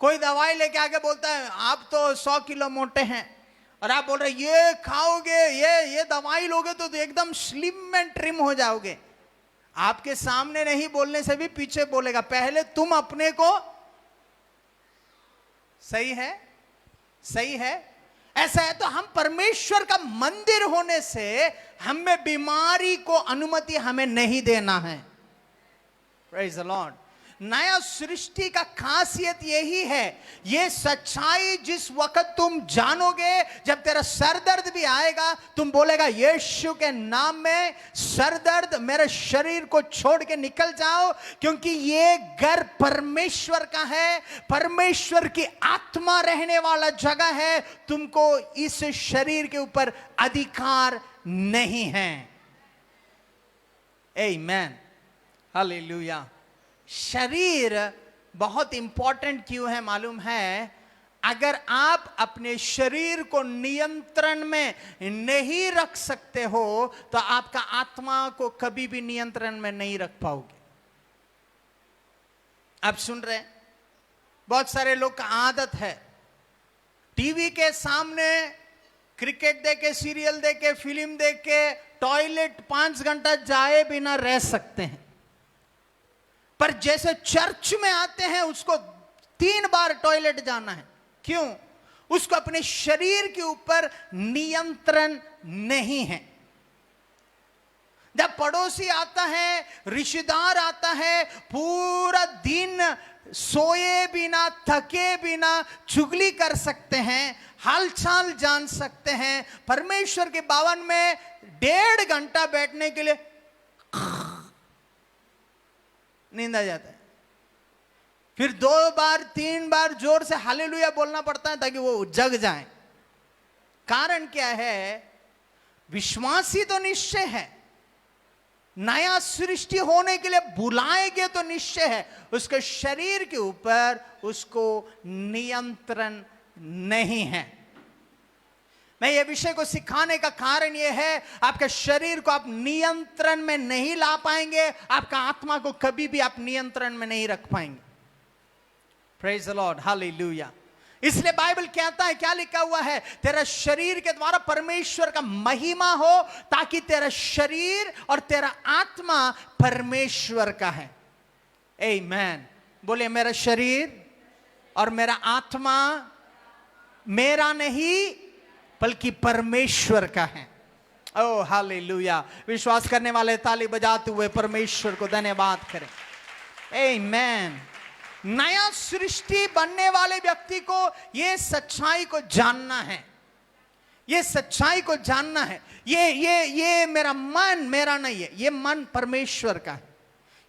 कोई दवाई लेके आके बोलता है आप तो 100 किलो मोटे हैं, और आप बोल रहे ये खाओगे, ये दवाई लोगे तो एकदम स्लिम एंड ट्रिम हो जाओगे। आपके सामने नहीं बोलने से भी पीछे बोलेगा, पहले तुम अपने को। सही है, सही है। ऐसा है तो हम परमेश्वर का मंदिर होने से हमें बीमारी को अनुमति हमें नहीं देना है। Praise the Lord. नया सृष्टि का खासियत यही है, ये सच्चाई जिस वक्त तुम जानोगे, जब तेरा सर दर्द भी आएगा, तुम बोलेगा यीशु के नाम में सर दर्द मेरे शरीर को छोड़ के निकल जाओ, क्योंकि ये घर परमेश्वर का है, परमेश्वर की आत्मा रहने वाला जगह है। तुमको इस शरीर के ऊपर अधिकार नहीं है। आमीन, हालेलुया। शरीर बहुत इंपॉर्टेंट क्यों है मालूम है? अगर आप अपने शरीर को नियंत्रण में नहीं रख सकते हो तो आपका आत्मा को कभी भी नियंत्रण में नहीं रख पाओगे। आप सुन रहे हैं, बहुत सारे लोग का आदत है टीवी के सामने क्रिकेट देखे, सीरियल देखे, फिल्म देखे, टॉयलेट 5 घंटा जाए बिना रह सकते हैं, पर जैसे चर्च में आते हैं उसको 3 बार टॉयलेट जाना है। क्यों? उसको अपने शरीर के ऊपर नियंत्रण नहीं है। जब पड़ोसी आता है, रिश्तेदार आता है, पूरा दिन सोए बिना, थके बिना चुगली कर सकते हैं, हालचाल जान सकते हैं। परमेश्वर के भवन में 1.5 घंटा बैठने के लिए नींद आ जाता है, फिर 2 बार 3 बार जोर से हालेलुया बोलना पड़ता है ताकि वो जग जाए। कारण क्या है? विश्वासी तो निश्चय है, नया सृष्टि होने के लिए बुलाएंगे तो निश्चय है, उसके शरीर के ऊपर उसको नियंत्रण नहीं है। मैं ये विषय को सिखाने का कारण यह है, आपके शरीर को आप नियंत्रण में नहीं ला पाएंगे, आपका आत्मा को कभी भी आप नियंत्रण में नहीं रख पाएंगे। Praise the Lord, hallelujah. इसलिए बाइबल कहता है, क्या लिखा हुआ है, तेरा शरीर के द्वारा परमेश्वर का महिमा हो, ताकि तेरा शरीर और तेरा आत्मा परमेश्वर का है। आमीन। बोले, मेरा शरीर और मेरा आत्मा मेरा नहीं बल्कि परमेश्वर का है। ओ हालेलुया। विश्वास करने वाले ताली बजाते हुए परमेश्वर को धन्यवाद करें। आमीन। नया सृष्टि बनने वाले व्यक्ति को यह सच्चाई को जानना है, ये सच्चाई को जानना है। ये मेरा मन मेरा नहीं है, ये मन परमेश्वर का है।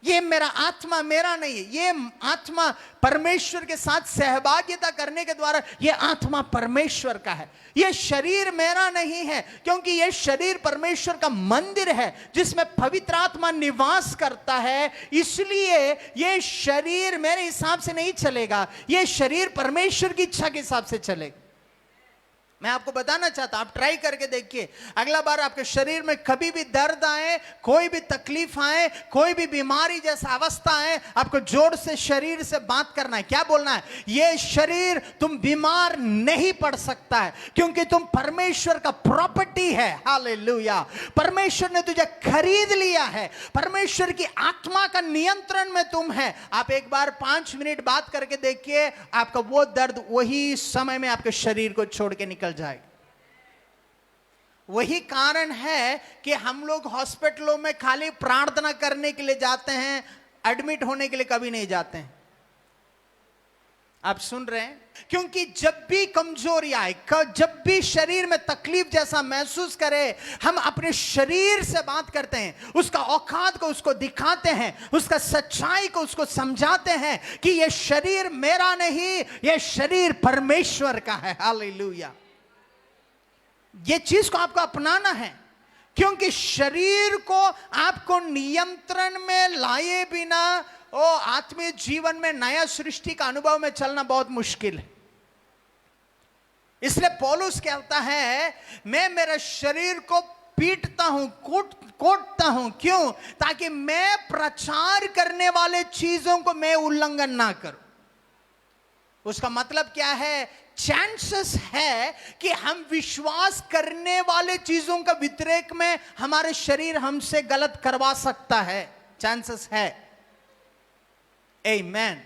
ये मेरा आत्मा मेरा नहीं है, ये आत्मा परमेश्वर के साथ सहभागिता करने के द्वारा ये आत्मा परमेश्वर का है। ये शरीर मेरा नहीं है, क्योंकि ये शरीर परमेश्वर का मंदिर है जिसमें पवित्र आत्मा निवास करता है। इसलिए ये शरीर मेरे हिसाब से नहीं चलेगा, ये शरीर परमेश्वर की इच्छा के हिसाब से चलेगा। मैं आपको बताना चाहता हूं, आप ट्राई करके देखिए, अगला बार आपके शरीर में कभी भी दर्द आए, कोई भी तकलीफ आए, कोई भी बीमारी जैसा अवस्था आए, आपको जोर से शरीर से बात करना है। क्या बोलना है? ये शरीर तुम बीमार नहीं पड़ सकता है, क्योंकि तुम परमेश्वर का प्रॉपर्टी है। हालेलुया। परमेश्वर ने तुझे खरीद लिया है, परमेश्वर की आत्मा का नियंत्रण में तुम है। आप एक बार 5 मिनट बात करके देखिए, आपका वो दर्द वही समय में आपके शरीर को छोड़ के निकल जाएगा। वही कारण है कि हम लोग हॉस्पिटलों में खाली प्रार्थना करने के लिए जाते हैं, एडमिट होने के लिए कभी नहीं जाते हैं। आप सुन रहे हैं? क्योंकि जब भी कमजोरी आए, जब भी शरीर में तकलीफ जैसा महसूस करे, हम अपने शरीर से बात करते हैं, उसका औकात को उसको दिखाते हैं, उसका सच्चाई को उसको समझाते हैं कि यह शरीर मेरा नहीं, यह शरीर परमेश्वर का है। हालेलुया। ये चीज को आपको अपनाना है, क्योंकि शरीर को आपको नियंत्रण में लाए बिना ओ आत्मीय जीवन में नया सृष्टि का अनुभव में चलना बहुत मुश्किल है। इसलिए पौलुस कहता है, मैं मेरे शरीर को पीटता हूं, कोटता हूं। क्यों? ताकि मैं प्रचार करने वाले चीजों को मैं उल्लंघन ना करूं। उसका मतलब क्या है? चांसेस है कि हम विश्वास करने वाले चीजों का व्यतिरेक में हमारे शरीर हमसे गलत करवा सकता है, चांसेस है। आमीन।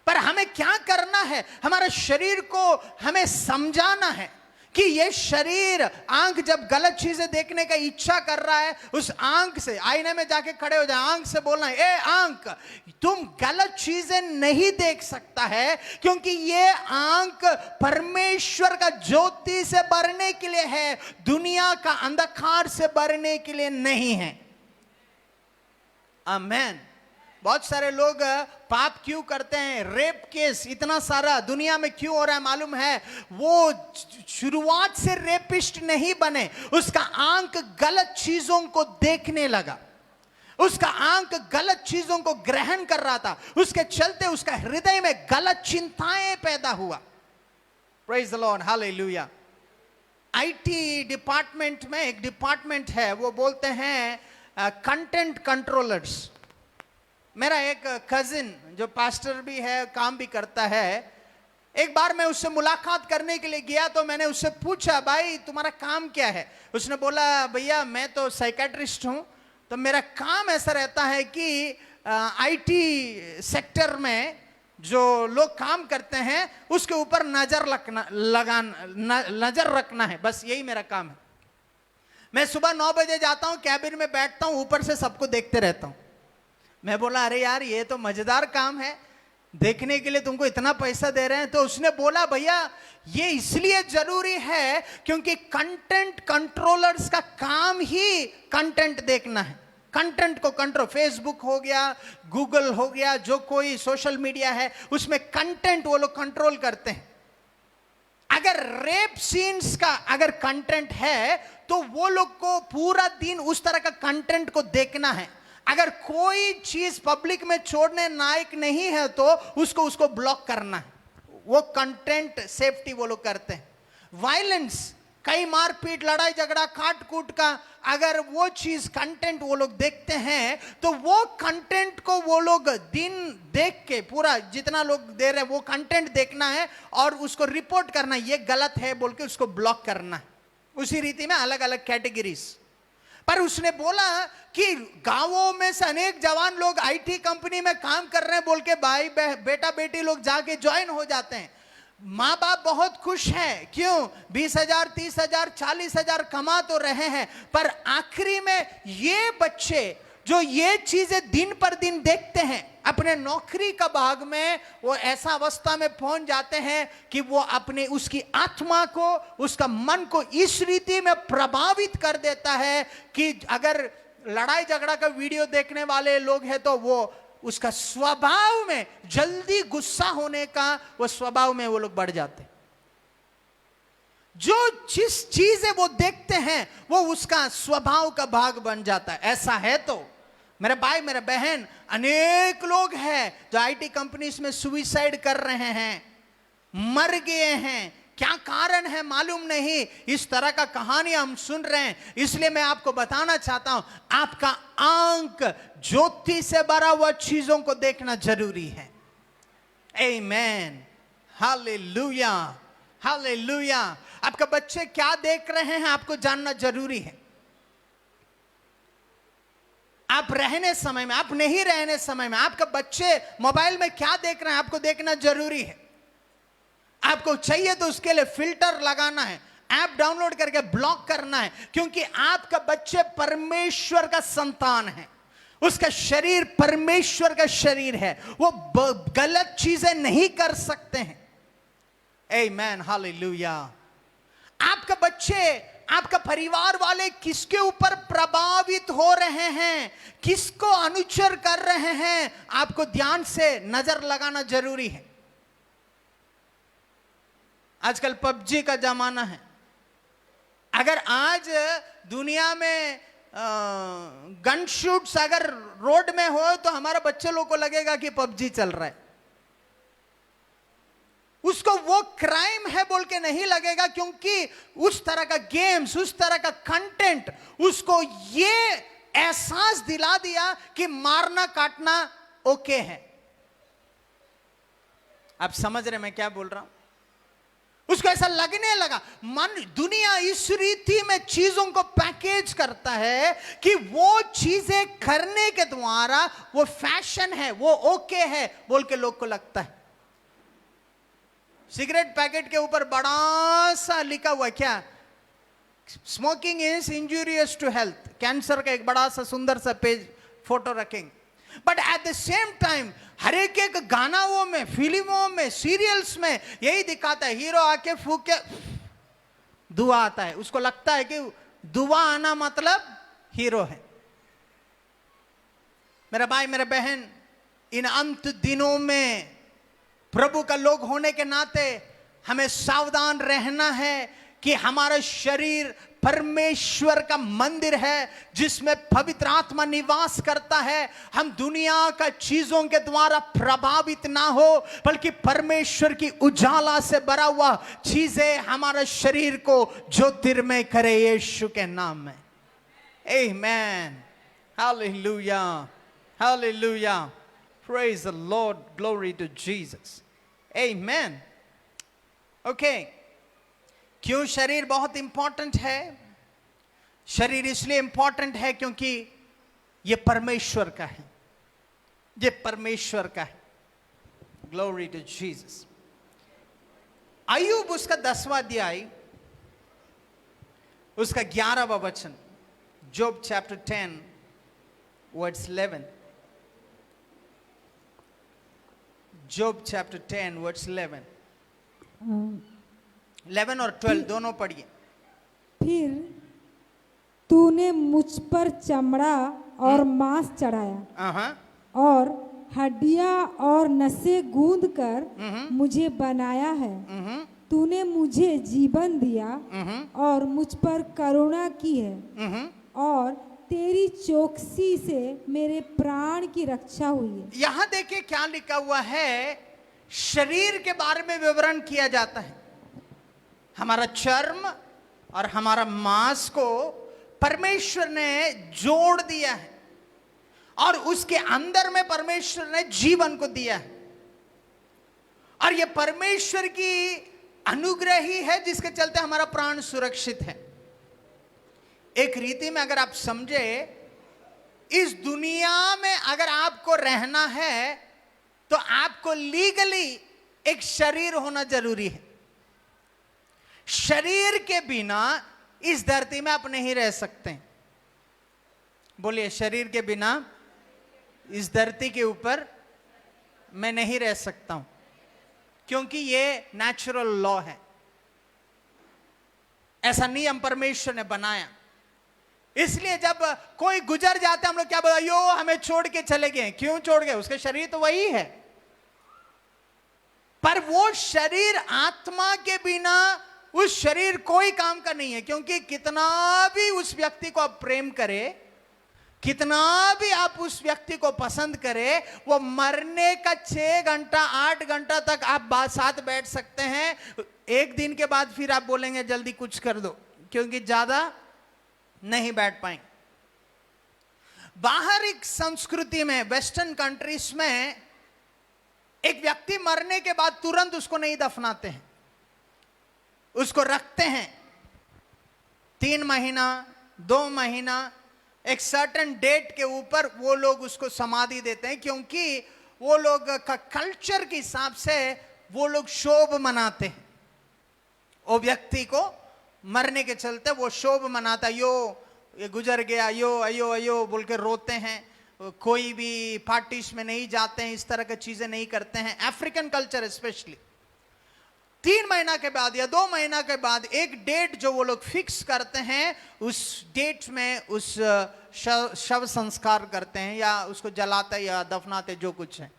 पर हमें क्या करना है? हमारे शरीर को हमें समझाना है कि ये शरीर, आंख जब गलत चीजें देखने का इच्छा कर रहा है, उस आंख से आईने में जाके खड़े हो जाए, आंख से बोलना है, ए आंख, तुम गलत चीजें नहीं देख सकता है, क्योंकि ये आंख परमेश्वर का ज्योति से भरने के लिए है, दुनिया का अंधकार से भरने के लिए नहीं है। आमीन। बहुत सारे लोग पाप क्यों करते हैं? रेप केस इतना सारा दुनिया में क्यों हो रहा है मालूम है? वो शुरुआत से रेपिस्ट नहीं बने, उसका आंख गलत चीजों को देखने लगा, उसका आंख गलत चीजों को ग्रहण कर रहा था, उसके चलते उसका हृदय में गलत चिंताएं पैदा हुआ। Praise the Lord, hallelujah. IT department में एक डिपार्टमेंट है, वो बोलते हैं कंटेंट कंट्रोलर्स। मेरा एक कजिन जो पास्टर भी है, काम भी करता है, एक बार मैं उससे मुलाकात करने के लिए गया तो मैंने उससे पूछा, भाई तुम्हारा काम क्या है? उसने बोला, भैया मैं तो साइकेट्रिस्ट हूं, तो मेरा काम ऐसा रहता है कि आईटी सेक्टर में जो लोग काम करते हैं उसके ऊपर नजर रखना है, बस यही मेरा काम है। मैं सुबह 9 बजे जाता हूं, कैबिन में बैठता हूं, ऊपर से सबको देखते रहता हूं। मैं बोला, अरे यार ये तो मजेदार काम है, देखने के लिए तुमको इतना पैसा दे रहे हैं। तो उसने बोला, भैया ये इसलिए जरूरी है क्योंकि कंटेंट कंट्रोलर्स का काम ही कंटेंट देखना है, कंटेंट को कंट्रोल, फेसबुक हो गया, गूगल हो गया, जो कोई सोशल मीडिया है उसमें कंटेंट वो लोग कंट्रोल करते हैं। अगर रेप सीन्स का अगर कंटेंट है तो वो लोग को पूरा दिन उस तरह का कंटेंट को देखना है। अगर कोई चीज पब्लिक में छोड़ने लायक नहीं है तो उसको ब्लॉक करना है। वो कंटेंट सेफ्टी वो लोग करते हैं। वायलेंस कई मारपीट, लड़ाई झगड़ा, काट कूट का अगर वो चीज कंटेंट वो लोग देखते हैं तो वो कंटेंट को वो लोग दिन देख के पूरा जितना लोग दे रहे हैं वो कंटेंट देखना है और उसको रिपोर्ट करना है, ये गलत है बोल के उसको ब्लॉक करना है। उसी रीति में अलग अलग कैटेगरीज। पर उसने बोला कि गांवों में से अनेक जवान लोग आईटी कंपनी में काम कर रहे हैं बोल के भाई बेटा बेटी लोग जाके ज्वाइन हो जाते हैं। माँ बाप बहुत खुश हैं, क्यों? 20,000 30,000 40,000 कमा तो रहे हैं, पर आखिरी में ये बच्चे जो ये चीजें दिन पर दिन देखते हैं अपने नौकरी का भाग में, वो ऐसा अवस्था में पहुंच जाते हैं कि वो अपने उसकी आत्मा को, उसका मन को इस रीति में प्रभावित कर देता है कि अगर लड़ाई झगड़ा का वीडियो देखने वाले लोग हैं तो वो उसका स्वभाव में जल्दी गुस्सा होने का वो स्वभाव में वो लोग बढ़ जाते हैं। जो जिस चीजें वो देखते हैं वो उसका स्वभाव का भाग बन जाता है। ऐसा है तो मेरे भाई मेरे बहन, अनेक लोग हैं जो आईटी कंपनीज में सुसाइड कर रहे हैं, मर गए हैं। क्या कारण है मालूम नहीं, इस तरह का कहानी हम सुन रहे हैं। इसलिए मैं आपको बताना चाहता हूं, आपका आंख ज्योति से भरा हुआ चीजों को देखना जरूरी है। आमीन, हालेलुया, हालेलुया। आपके बच्चे क्या देख रहे हैं आपको जानना जरूरी है। आप रहने समय में, आप नहीं रहने समय में आपके बच्चे मोबाइल में क्या देख रहे हैं आपको देखना जरूरी है। आपको चाहिए तो उसके लिए फिल्टर लगाना है, ऐप डाउनलोड करके ब्लॉक करना है, क्योंकि आपका बच्चे परमेश्वर का संतान है। उसका शरीर परमेश्वर का शरीर है, वो गलत चीजें नहीं कर सकते हैं। आमीन, हालेलुया। आपके बच्चे, आपका परिवार वाले किसके ऊपर प्रभावित हो रहे हैं, किसको अनुचर कर रहे हैं, आपको ध्यान से नजर लगाना जरूरी है। आजकल पबजी का जमाना है। अगर आज दुनिया में गन शूट्स अगर रोड में हो तो हमारे बच्चे लोग को लगेगा कि पबजी चल रहा है। उसको वो क्राइम है बोल के नहीं लगेगा, क्योंकि उस तरह का गेम्स, उस तरह का कंटेंट उसको ये एहसास दिला दिया कि मारना काटना ओके है। आप समझ रहे मैं क्या बोल रहा हूं? उसको ऐसा लगने लगा। मन, दुनिया इस रीति में चीजों को पैकेज करता है कि वो चीजें करने के द्वारा वो फैशन है, वो ओके है बोल के लोग को लगता है। सिगरेट पैकेट के ऊपर बड़ा सा लिखा हुआ क्या? Smoking is injurious to health. Cancer का एक बड़ा सा सुंदर सा पेज फोटो रखेंगे। But at the same time हर एक गानाओं में, फिल्मों में, सीरियल्स में यही दिखाता है, हीरो आके फूके धुआं आता है, उसको लगता है कि धुआं आना मतलब हीरो है। मेरा भाई मेरे बहन, इन अंत दिनों में प्रभु का लोग होने के नाते हमें सावधान रहना है कि हमारा शरीर परमेश्वर का मंदिर है जिसमें पवित्र आत्मा निवास करता है। हम दुनिया का चीजों के द्वारा प्रभावित ना हो, बल्कि परमेश्वर की उजाला से भरा हुआ चीजें हमारे शरीर को ज्योतिर्मय करे यीशु के नाम में। आमीन, हालेलुया, हालेलुया, praise the Lord, glory to Jesus. आमीन। ओके, क्यों शरीर बहुत इंपॉर्टेंट है? शरीर इसलिए इंपॉर्टेंट है क्योंकि यह परमेश्वर का है, ये परमेश्वर का है। Glory to Jesus. अय्यूब उसका 10वां अध्याय, उसका 11वां वचन, जोब चैप्टर 10 वर्स 11। जोब चैप्टर 10 वर्स 11 और 12 दोनों पढ़िए। फिर तूने मुझ पर चमड़ा और मांस चढ़ाया और हड्डियां और नसें गूंद कर मुझे बनाया है। तूने मुझे जीवन दिया और मुझ पर करुणा की है और तेरी चौकसी से मेरे प्राण की रक्षा हुई है। यहां देखिए क्या लिखा हुआ है, शरीर के बारे में विवरण किया जाता है। हमारा चर्म, और हमारा मांस को परमेश्वर ने जोड़ दिया है और उसके अंदर में परमेश्वर ने जीवन को दिया है। और यह परमेश्वर की अनुग्रह ही है जिसके चलते हमारा प्राण सुरक्षित है। एक रीति में अगर आप समझे, इस दुनिया में अगर आपको रहना है तो आपको लीगली एक शरीर होना जरूरी है। शरीर के बिना इस धरती में आप नहीं रह सकते। बोलिए, शरीर के बिना इस धरती के ऊपर मैं नहीं रह सकता हूं, क्योंकि ये नेचुरल लॉ है। ऐसा नियम परमेश्वर ने बनाया। इसलिए जब कोई गुजर जाता है, हम लोग क्या बोलते, यो हमें छोड़ के चले गए। क्यों छोड़ गए? उसके शरीर तो वही है, पर वो शरीर आत्मा के बिना उस शरीर कोई काम का नहीं है। क्योंकि कितना भी उस व्यक्ति को आप प्रेम करें, कितना भी आप उस व्यक्ति को पसंद करें, वो मरने का 6 घंटा 8 घंटा तक आप साथ बैठ सकते हैं। एक दिन के बाद फिर आप बोलेंगे जल्दी कुछ कर दो, क्योंकि ज्यादा नहीं बैठ पाएंगे। बाहरी संस्कृति में, वेस्टर्न कंट्रीज में, एक व्यक्ति मरने के बाद तुरंत उसको नहीं दफनाते हैं, उसको रखते हैं 3 महीना 2 महीना, एक सर्टेन डेट के ऊपर वो लोग उसको समाधि देते हैं। क्योंकि वो लोग का कल्चर के हिसाब से वो लोग शोभ मनाते हैं। वो व्यक्ति को मरने के चलते वो शोभ मनाता, यो ये गुजर गया, यो अयो अयो बोल के रोते हैं। कोई भी पार्टीज में नहीं जाते हैं, इस तरह की चीजें नहीं करते हैं। अफ्रीकन कल्चर स्पेशली 3 महीना के बाद या 2 महीना के बाद एक डेट जो वो लोग फिक्स करते हैं, उस डेट में उस शव संस्कार करते हैं, या उसको जलाते या दफनाते, जो कुछ है।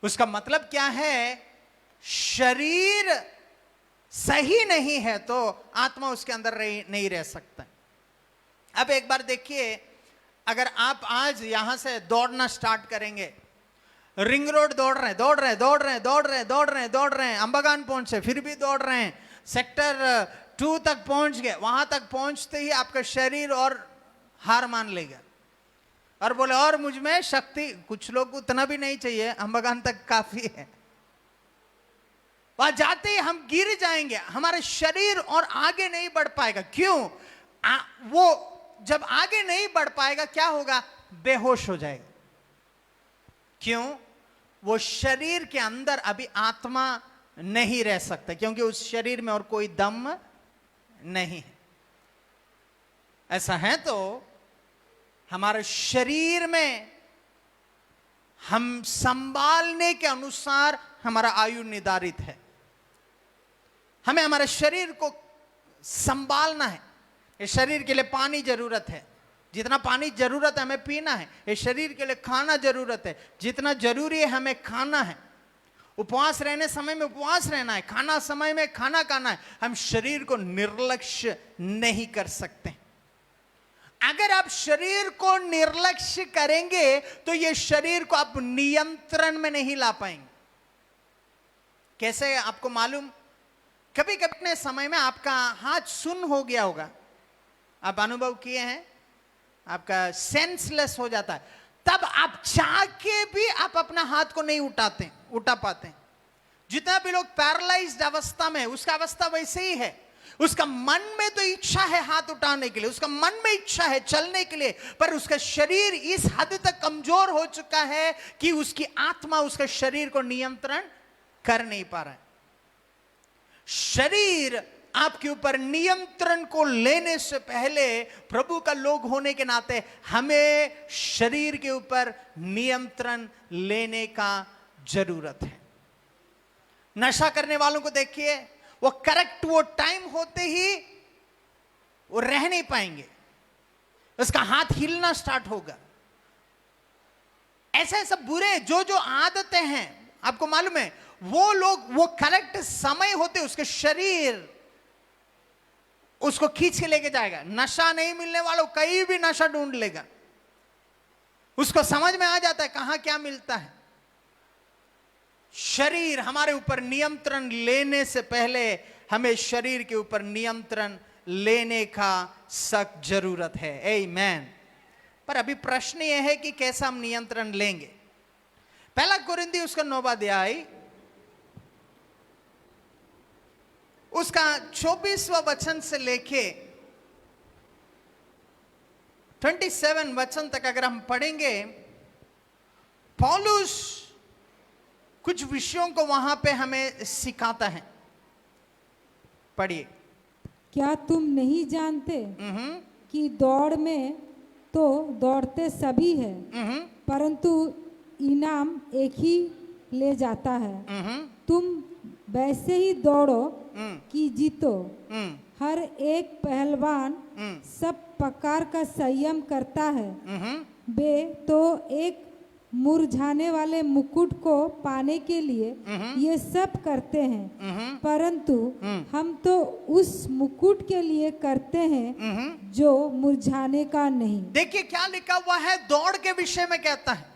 उसका मतलब क्या है? शरीर सही नहीं है तो आत्मा उसके अंदर नहीं रह सकता। अब एक बार देखिए, अगर आप आज यहां से दौड़ना स्टार्ट करेंगे, रिंग रोड दौड़ रहे हैं, अंबागान पहुंचे, फिर भी दौड़ रहे हैं, सेक्टर 2 तक पहुंच गए, वहां तक पहुंचते ही आपका शरीर और हार मान लेगा और बोले और मुझ में शक्ति, कुछ लोग को उतना भी नहीं चाहिए, अंबागान तक काफी है। वहां जाते ही हम गिर जाएंगे, हमारा शरीर और आगे नहीं बढ़ पाएगा। क्यों? वो जब आगे नहीं बढ़ पाएगा क्या होगा? बेहोश हो जाएगा। क्यों? वो शरीर के अंदर अभी आत्मा नहीं रह सकता, क्योंकि उस शरीर में और कोई दम नहीं है। ऐसा है तो हमारे शरीर में हम संभालने के अनुसार हमारा आयु निर्धारित है। हमें हमारे शरीर को संभालना है। इस शरीर के लिए पानी जरूरत है, जितना पानी जरूरत है हमें पीना है। इस शरीर के लिए खाना जरूरत है, जितना जरूरी है हमें खाना है। उपवास रहने समय में उपवास रहना है, खाना समय में खाना खाना है। हम शरीर को निर्लक्ष्य नहीं कर सकते। अगर आप शरीर को निर्लक्ष्य करेंगे तो ये शरीर को आप नियंत्रण में नहीं ला पाएंगे। कैसे आपको मालूम? कभी कभी अपने समय में आपका हाथ सुन्न हो गया होगा, आप अनुभव किए हैं, आपका सेंसलेस हो जाता है, तब आप चाह के भी आप अपना हाथ को नहीं उठा पाते। जितना भी लोग पैरालाइज्ड अवस्था में, उसका अवस्था वैसे ही है। उसका मन में तो इच्छा है हाथ उठाने के लिए, उसका मन में इच्छा है चलने के लिए, पर उसका शरीर इस हद तक कमजोर हो चुका है कि उसकी आत्मा उसका शरीर को नियंत्रण कर नहीं पा रहा है। शरीर आपके ऊपर नियंत्रण को लेने से पहले प्रभु का लोग होने के नाते हमें शरीर के ऊपर नियंत्रण लेने का जरूरत है। नशा करने वालों को देखिए, वो करेक्ट वो टाइम होते ही वो रह नहीं पाएंगे, उसका हाथ हिलना स्टार्ट होगा। ऐसे ऐसे बुरे जो जो आदतें हैं, आपको मालूम है, वो लोग वो करेक्ट समय होते उसके शरीर उसको खींच के लेके जाएगा। नशा नहीं मिलने वालों कहीं भी नशा ढूंढ लेगा, उसको समझ में आ जाता है कहां क्या मिलता है। शरीर हमारे ऊपर नियंत्रण लेने से पहले हमें शरीर के ऊपर नियंत्रण लेने का सख्त जरूरत है। आमीन। पर अभी प्रश्न यह है कि कैसा हम नियंत्रण लेंगे। पहला कुरिन्थियों उसका 9वां अध्याय उसका 24वां वचन से लेके 27 वचन तक अगर हम पढ़ेंगे, पौलुस कुछ विषयों को वहां पे हमें सिखाता है। पढ़िए। क्या तुम नहीं जानते कि दौड़ में तो दौड़ते सभी है, परंतु इनाम एक ही ले जाता है। तुम वैसे ही दौड़ो कि जीतो। हर एक पहलवान सब प्रकार का संयम करता है। वे तो एक मुरझाने वाले मुकुट को पाने के लिए ये सब करते हैं, परंतु हम तो उस मुकुट के लिए करते हैं जो मुरझाने का नहीं। देखिए क्या लिखा हुआ है दौड़ के विषय में कहता है।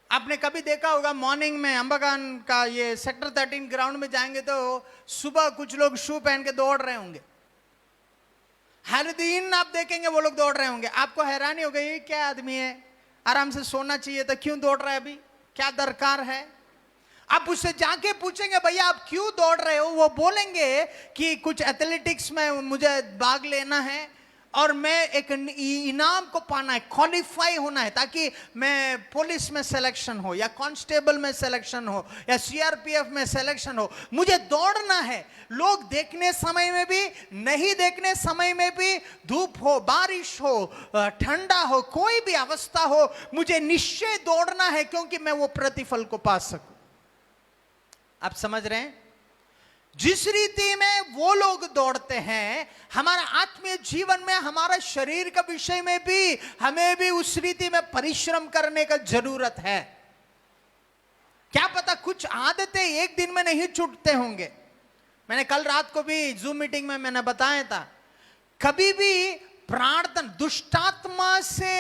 आपने कभी देखा होगा मॉर्निंग में अंबागान का ये सेक्टर 13 ग्राउंड में जाएंगे तो सुबह कुछ लोग शू पहन के दौड़ रहे होंगे। हर दिन आप देखेंगे वो लोग दौड़ रहे होंगे। आपको हैरानी हो गई क्या आदमी है, आराम से सोना चाहिए तो क्यों दौड़ रहा है, अभी क्या दरकार है। आप उससे जाके पूछेंगे भैया आप क्यों दौड़ रहे हो, वो बोलेंगे कि कुछ एथलेटिक्स में मुझे भाग लेना है और मैं एक इनाम को पाना है, क्वालिफाई होना है, ताकि मैं पुलिस में सिलेक्शन हो या कांस्टेबल में सिलेक्शन हो या सीआरपीएफ में सिलेक्शन हो। मुझे दौड़ना है। लोग देखने समय में भी नहीं देखने समय में भी, धूप हो बारिश हो ठंडा हो कोई भी अवस्था हो, मुझे निश्चय दौड़ना है क्योंकि मैं वो प्रतिफल को पा सकूं। आप समझ रहे हैं। जिस रीति में वो लोग दौड़ते हैं, हमारा आत्मीय जीवन में हमारा शरीर का विषय में भी हमें भी उस रीति में परिश्रम करने का जरूरत है। क्या पता कुछ आदतें एक दिन में नहीं छूटते होंगे। मैंने कल रात को भी जूम मीटिंग में मैंने बताया था, कभी भी प्रार्थना दुष्टात्मा से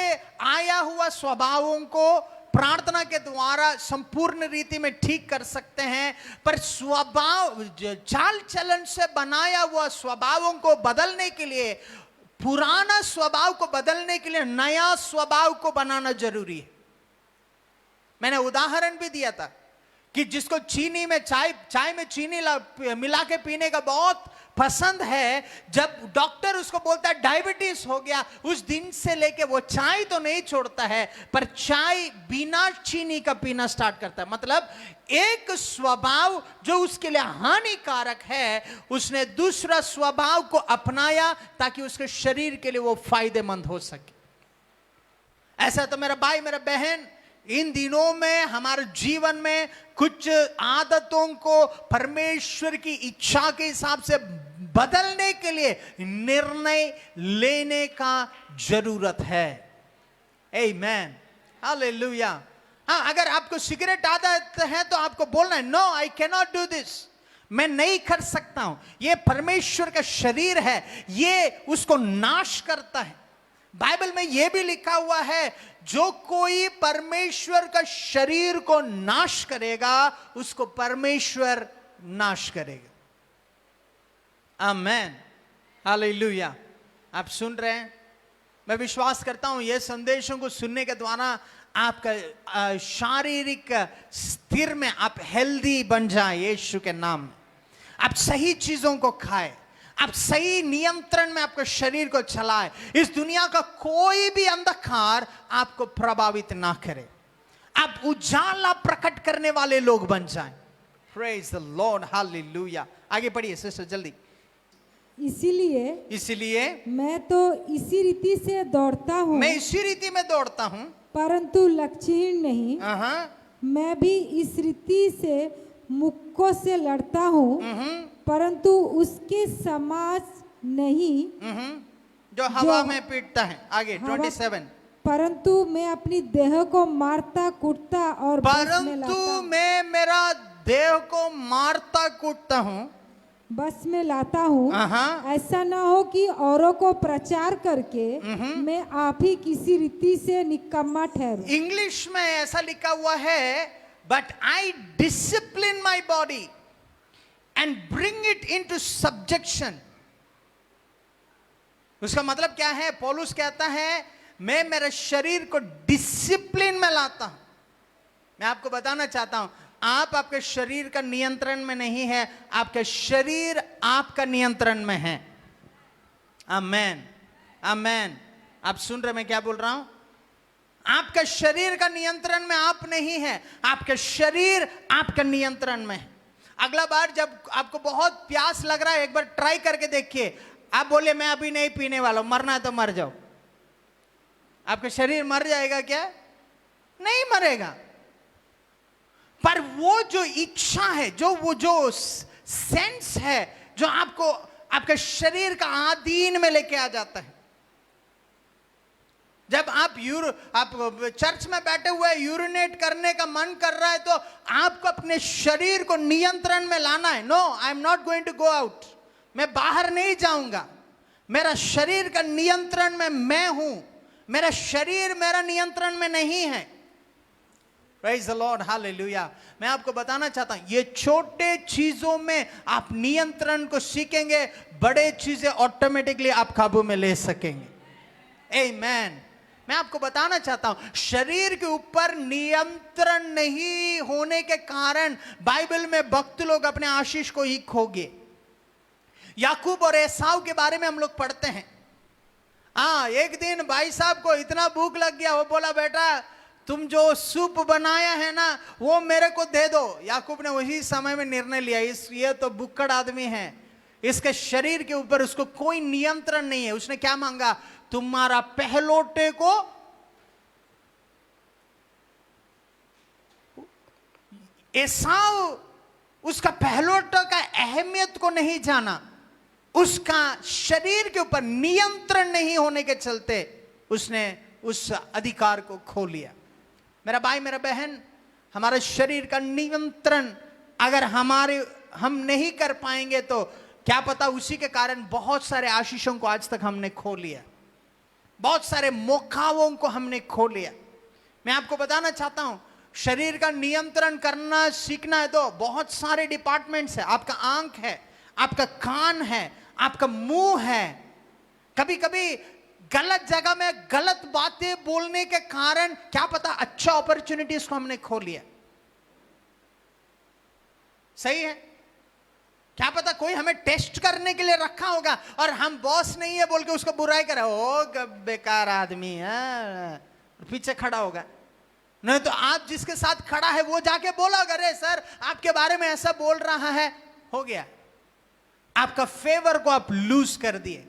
आया हुआ स्वभावों को प्रार्थना के द्वारा संपूर्ण रीति में ठीक कर सकते हैं, पर स्वभाव चाल चलन से बनाया हुआ स्वभावों को बदलने के लिए, पुराना स्वभाव को बदलने के लिए नया स्वभाव को बनाना जरूरी है। मैंने उदाहरण भी दिया था कि जिसको चीनी में चाय में चीनी मिला के पीने का बहुत पसंद है, जब डॉक्टर उसको बोलता है डायबिटीज हो गया, उस दिन से लेके वो चाय तो नहीं छोड़ता है पर चाय बिना चीनी का पीना स्टार्ट करता है। मतलब एक स्वभाव जो उसके लिए हानिकारक है, उसने दूसरा स्वभाव को अपनाया ताकि उसके शरीर के लिए वो फायदेमंद हो सके। ऐसा तो मेरा भाई मेरा बहन, इन दिनों में हमारे जीवन में कुछ आदतों को परमेश्वर की इच्छा के हिसाब से बदलने के लिए निर्णय लेने का जरूरत है। आमेन, हालेलुया। हाँ, अगर आपको सिगरेट आदत है तो आपको बोलना है no I can not do this, मैं नहीं कर सकता हूं। यह परमेश्वर का शरीर है, यह उसको नाश करता है। बाइबल में यह भी लिखा हुआ है जो कोई परमेश्वर का शरीर को नाश करेगा उसको परमेश्वर नाश करेगा। आमेन, हालेलुया। आप सुन रहे हैं। मैं विश्वास करता हूं यह संदेशों को सुनने के द्वारा आपका शारीरिक स्थिर में आप हेल्दी बन जाए यीशु के नाम में। आप सही चीजों को खाएं, आप सही नियंत्रण में आपके शरीर को चलाएं। इस दुनिया का कोई भी अंधकार आपको प्रभावित ना करे। आप उजाला प्रकट करने वाले लोग बन जाएं। Praise the Lord, hallelujah. आगे पढ़िए सिस्टर जल्दी। इसीलिए मैं तो इसी रीति से दौड़ता हूँ, मैं इसी रीति में दौड़ता हूँ, परंतु लक्ष्यहीन नहीं। मैं भी इस रीति से मुक्कों से लड़ता हूँ, परंतु उसके समाज नहीं जो हवा में पीटता है। आगे 27। परंतु मैं अपनी देह को मारता कूटता और परंतु मैं मेरा देह को मारता कूटता हूँ, बस में लाता हूँ, ऐसा ना हो कि औरों को प्रचार करके मैं आप ही किसी रीति से निकम्मा ठहरूं। इंग्लिश में ऐसा लिखा हुआ है but I discipline my body and bring it into subjection. उसका मतलब क्या है? पौलुस कहता है मैं मेरे शरीर को डिसिप्लिन में लाता हूं। मैं आपको बताना चाहता हूं, आप आपके शरीर का नियंत्रण में नहीं है, आपका शरीर आपका नियंत्रण में है। आमेन, आमेन। आप सुन रहे मैं क्या बोल रहा हूं? आपका शरीर का नियंत्रण में आप नहीं है, आपका शरीर आपका नियंत्रण में है। अगला बार जब आपको बहुत प्यास लग रहा है, एक बार ट्राई करके देखिए। आप बोले मैं अभी नहीं पीने वाला हूं, मरना है तो मर जाओ। आपका शरीर मर जाएगा क्या? नहीं मरेगा। पर वो जो इच्छा है, जो सेंस है, जो आपको आपके शरीर का आधीन में लेके आ जाता है। जब आप चर्च में बैठे हुए यूरिनेट करने का मन कर रहा है, तो आपको अपने शरीर को नियंत्रण में लाना है। No, I am not going to go out. मैं बाहर नहीं जाऊंगा। मेरा शरीर का नियंत्रण में मैं हूं, मेरा शरीर मेरा नियंत्रण में नहीं है। Praise the Lord, hallelujah. मैं आपको बताना चाहता हूं, ये छोटे चीजों में आप नियंत्रण को सीखेंगे, बड़े चीजें ऑटोमेटिकली आप काबू में ले सकेंगे। आमीन। मैं आपको बताना चाहता हूं, शरीर के ऊपर नियंत्रण नहीं होने के कारण बाइबल में भक्त लोग अपने आशीष को ही खो गए। याकूब और एसाव के बारे में हम लोग पढ़ते हैं। एक दिन भाई साहब को इतना भूख लग गया, वो बोला बेटा तुम जो सूप बनाया है ना, वो मेरे को दे दो। याकूब ने वही समय में निर्णय लिया, ये तो बुक्कड़ आदमी है, इसके शरीर के ऊपर उसको कोई नियंत्रण नहीं है। उसने क्या मांगा? तुम्हारा पहलोटे को एसाव उसका पहलोटा का अहमियत को नहीं जाना, उसका शरीर के ऊपर नियंत्रण नहीं होने के चलते उसने उस अधिकार को खो लिया। मेरा भाई, मेरा बहन, हमारे शरीर का नियंत्रण अगर हम नहीं कर पाएंगे तो क्या पता उसी के कारण बहुत सारे आशीषों को आज तक हमने खो लिया, बहुत सारे मौकाओं को हमने खो लिया। मैं आपको बताना चाहता हूं, शरीर का नियंत्रण करना सीखना है तो बहुत सारे डिपार्टमेंट्स है। आपका आंख है, आपका कान है, आपका मुंह है। कभी कभी गलत जगह में गलत बातें बोलने के कारण क्या पता अच्छा अपॉर्चुनिटीज को हमने खो लिया। सही है? क्या पता कोई हमें टेस्ट करने के लिए रखा होगा और हम बॉस नहीं है बोल के उसको बुराई करे, ओ बेकार आदमी है, पीछे खड़ा होगा। नहीं तो आप जिसके साथ खड़ा है वो जाके बोला, अरे सर आपके बारे में ऐसा बोल रहा है, हो गया। आपका फेवर को आप लूज कर दिए।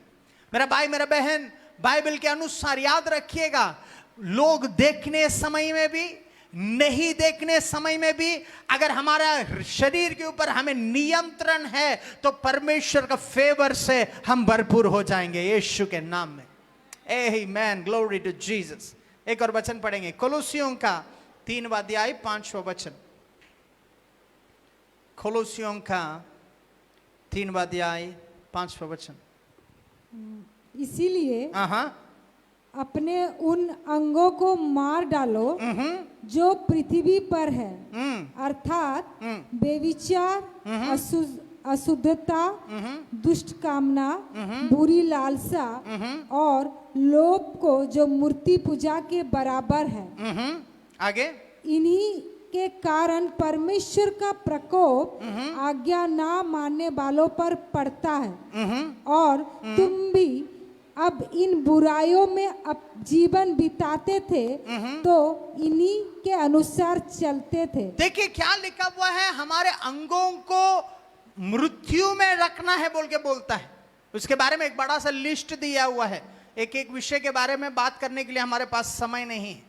मेरा भाई, मेरा बहन, बाइबल के अनुसार याद रखिएगा, लोग देखने समय में भी नहीं देखने समय में भी अगर हमारा शरीर के ऊपर हमें नियंत्रण है तो परमेश्वर का फेवर से हम भरपूर हो जाएंगे यीशु के नाम में। आमीन, ग्लोरी टू जीसस। एक और वचन पढ़ेंगे, कोलोसियों का 3वां अध्याय 5वां वचन। कोलोसियों का 3वां अध्याय 5वां वचन। इसीलिए अपने उन अंगों को मार डालो जो पृथ्वी पर है, अर्थात बेविचार, अशुद्धता, दुष्ट कामना, बुरी लालसा और लोभ को जो मूर्ति पूजा के बराबर है। आगे, इन्हीं के कारण परमेश्वर का प्रकोप आज्ञा ना मानने वालों पर पड़ता है और तुम भी अब इन बुराइयों में अब जीवन बिताते थे तो इन्हीं के अनुसार चलते थे। देखिए क्या लिखा हुआ है, हमारे अंगों को मृत्यु में रखना है बोल के बोलता है। उसके बारे में एक बड़ा सा लिस्ट दिया हुआ है। एक एक विषय के बारे में बात करने के लिए हमारे पास समय नहीं है।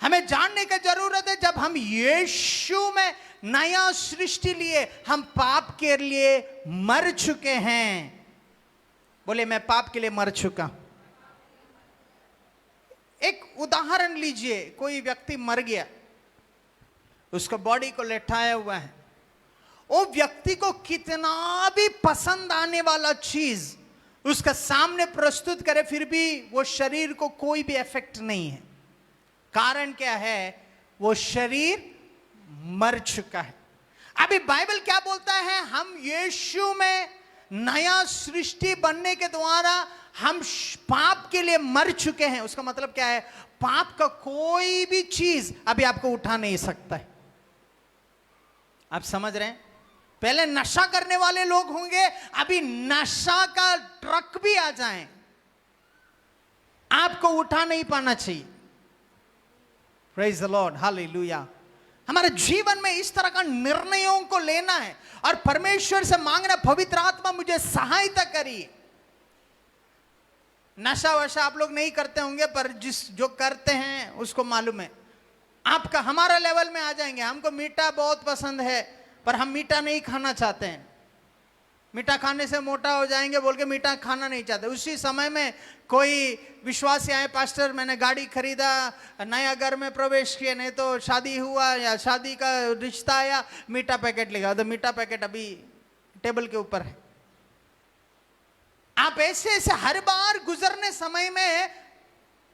हमें जानने की जरूरत है, जब हम यीशु में नया सृष्टि लिए, हम पाप के लिए मर चुके हैं। बोले मैं पाप के लिए मर चुका हूं। एक उदाहरण लीजिए, कोई व्यक्ति मर गया, उसका बॉडी को लेटाया हुआ है, वो व्यक्ति को कितना भी पसंद आने वाला चीज उसका सामने प्रस्तुत करे, फिर भी वो शरीर को कोई भी इफेक्ट नहीं है। कारण क्या है? वो शरीर मर चुका है। अभी बाइबल क्या बोलता है? हम यीशु में नया सृष्टि बनने के द्वारा हम पाप के लिए मर चुके हैं। उसका मतलब क्या है? पाप का कोई भी चीज अभी आपको उठा नहीं सकता है। आप समझ रहे हैं? पहले नशा करने वाले लोग होंगे, अभी नशा का ट्रक भी आ जाए, आपको उठा नहीं पाना चाहिए। Praise the Lord, hallelujah. हमारे जीवन में इस तरह का निर्णयों को लेना है और परमेश्वर से मांगना, पवित्र आत्मा मुझे सहायता करिए। नशा वशा आप लोग नहीं करते होंगे, पर जो करते हैं उसको मालूम है। आपका हमारा लेवल में आ जाएंगे। हमको मीठा बहुत पसंद है, पर हम मीठा नहीं खाना चाहते हैं। मीठा खाने से मोटा हो जाएंगे बोल के मीठा खाना नहीं चाहते। उसी समय में कोई विश्वासी आए, पास्टर मैंने गाड़ी खरीदा, नया घर में प्रवेश किए, नहीं तो शादी हुआ या शादी का रिश्ता आया, मीठा पैकेट लेगा। तो मीठा पैकेट अभी टेबल के ऊपर है। आप ऐसे ऐसे हर बार गुजरने समय में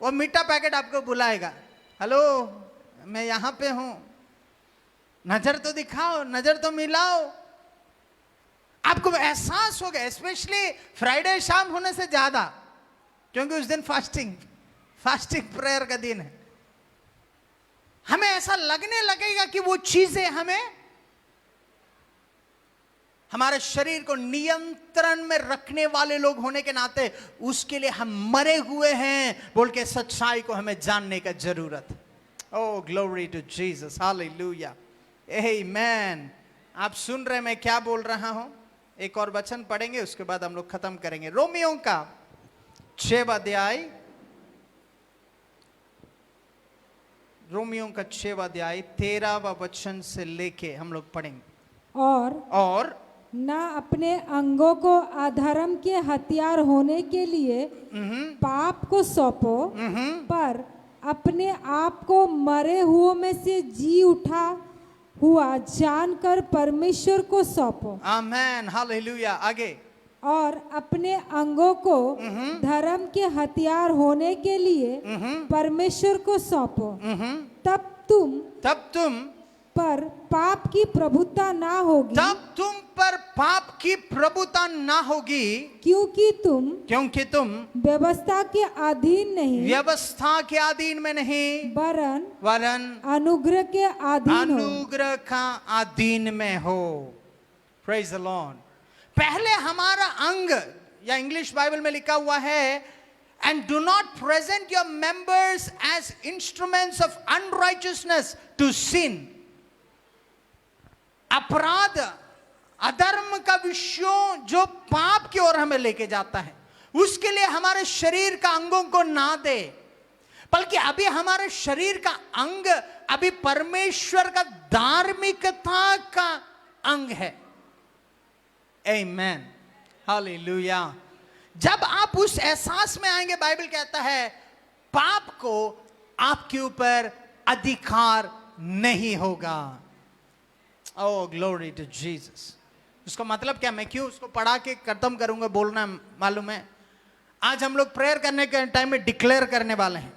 वो मीठा पैकेट आपको बुलाएगा, हेलो मैं यहां पे हूं, नजर तो दिखाओ, नजर तो मिलाओ। आपको एहसास होगा, स्पेशली फ्राइडे शाम होने से ज्यादा, क्योंकि उस दिन फास्टिंग प्रेयर का दिन है। हमें ऐसा लगने लगेगा कि वो चीजें हमें हमारे शरीर को नियंत्रण में रखने वाले लोग होने के नाते उसके लिए हम मरे हुए हैं बोल के सच्चाई को हमें जानने का जरूरत है। ओह ग्लोरी टू जीसस, हालेलुया, आमेन। आप सुन रहे मैं क्या बोल रहा हूं? एक और वचन पढ़ेंगे, उसके बाद हम लोग खत्म करेंगे। रोमियों का 6वां अध्याय, रोमियों का 6वां अध्याय 13वां वचन से लेके हम लोग पढ़ेंगे। और न अपने अंगों को अधर्म के हथियार होने के लिए पाप को सौंपो, पर अपने आप को मरे हुओं में से जी उठा हुआ जानकर परमेश्वर को सौंपो। आमेन, हालेलुया। आगे, और अपने अंगों को धर्म के हथियार होने के लिए परमेश्वर को सौंपो। तब तुम पर पाप की प्रभुता ना होगी, तब तुम पर पाप की प्रभुता ना होगी, क्योंकि तुम व्यवस्था के अधीन नहीं, व्यवस्था के अधीन में नहीं, वरन अनुग्रह के अधीन, अनुग्रह का अधीन में हो। Praise the Lord. पहले हमारा अंग, या इंग्लिश बाइबल में लिखा हुआ है, and do not present your members as instruments of unrighteousness to sin। अपराध, अधर्म का विषयों जो पाप की ओर हमें लेके जाता है, उसके लिए हमारे शरीर का अंगों को ना दे, बल्कि अभी हमारे शरीर का अंग अभी परमेश्वर का धार्मिकता का अंग है। आमेन, हालेलुया। जब आप उस एहसास में आएंगे, बाइबल कहता है पाप को आपके ऊपर अधिकार नहीं होगा। ओह ग्लोरी टू जीसस। उसका मतलब क्या? मैं क्यों उसको पढ़ा के खत्म करूंगा बोलना मालूम है? आज हम लोग प्रेयर करने के टाइम में डिक्लेयर करने वाले हैं।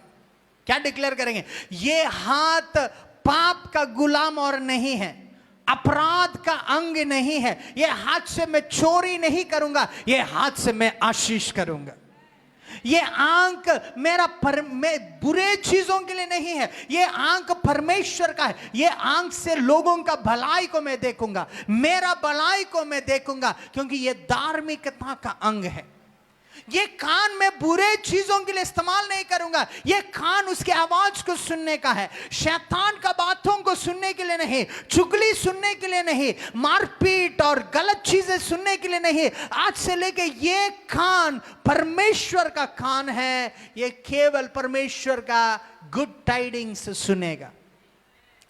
क्या डिक्लेयर करेंगे? ये हाथ पाप का गुलाम और नहीं है, अपराध का अंग नहीं है। ये हाथ से मैं चोरी नहीं करूंगा, ये हाथ से मैं आशीष करूंगा। ये आंख मेरा मैं बुरे चीजों के लिए नहीं है, ये आंख परमेश्वर का है। ये आंख से लोगों का भलाई को मैं देखूंगा, मेरा भलाई को मैं देखूंगा, क्योंकि ये धार्मिकता का अंग है। ये कान में बुरे चीजों के लिए इस्तेमाल नहीं करूंगा, ये कान उसके आवाज को सुनने का है, शैतान का बातों को सुनने के लिए नहीं, चुगली सुनने के लिए नहीं, मारपीट और गलत चीजें सुनने के लिए नहीं। आज से लेके ये कान परमेश्वर का कान है, ये केवल परमेश्वर का गुड टाइडिंग्स सुनेगा।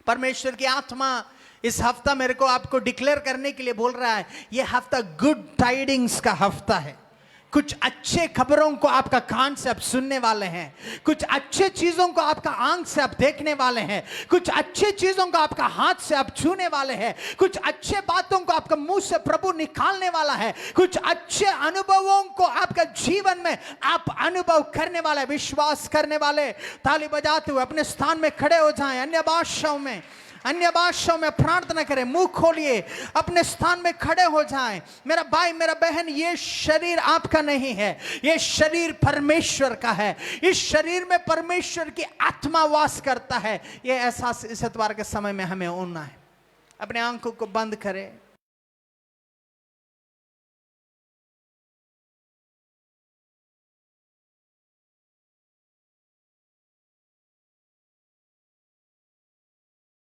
परमेश्वर की आत्मा इस हफ्ता मेरे को आपको डिक्लेयर करने के लिए बोल रहा है, ये हफ्ता गुड टाइडिंग्स का हफ्ता है। कुछ अच्छे खबरों को आपका कान से आप सुनने वाले हैं, कुछ अच्छे चीजों को आपका आंख से आप देखने वाले हैं, कुछ अच्छे चीजों को आपका हाथ से आप छूने वाले हैं, कुछ अच्छे बातों को आपका मुंह से प्रभु निकालने वाला है, कुछ अच्छे अनुभवों को आपका जीवन में आप अनुभव करने वाले। विश्वास करने वाले ताली बजाते हुए अपने स्थान में खड़े हो जाएं, अन्य भाषाओं में अन्य भाषाओं में प्रार्थना करें, मुंह खोलिए, अपने स्थान में खड़े हो जाएं। मेरा भाई, मेरा बहन, ये शरीर आपका नहीं है, ये शरीर परमेश्वर का है। इस शरीर में परमेश्वर की आत्मा वास करता है। ये एहसास इस इतवार के समय में हमें होना है। अपने आंखों को बंद करें।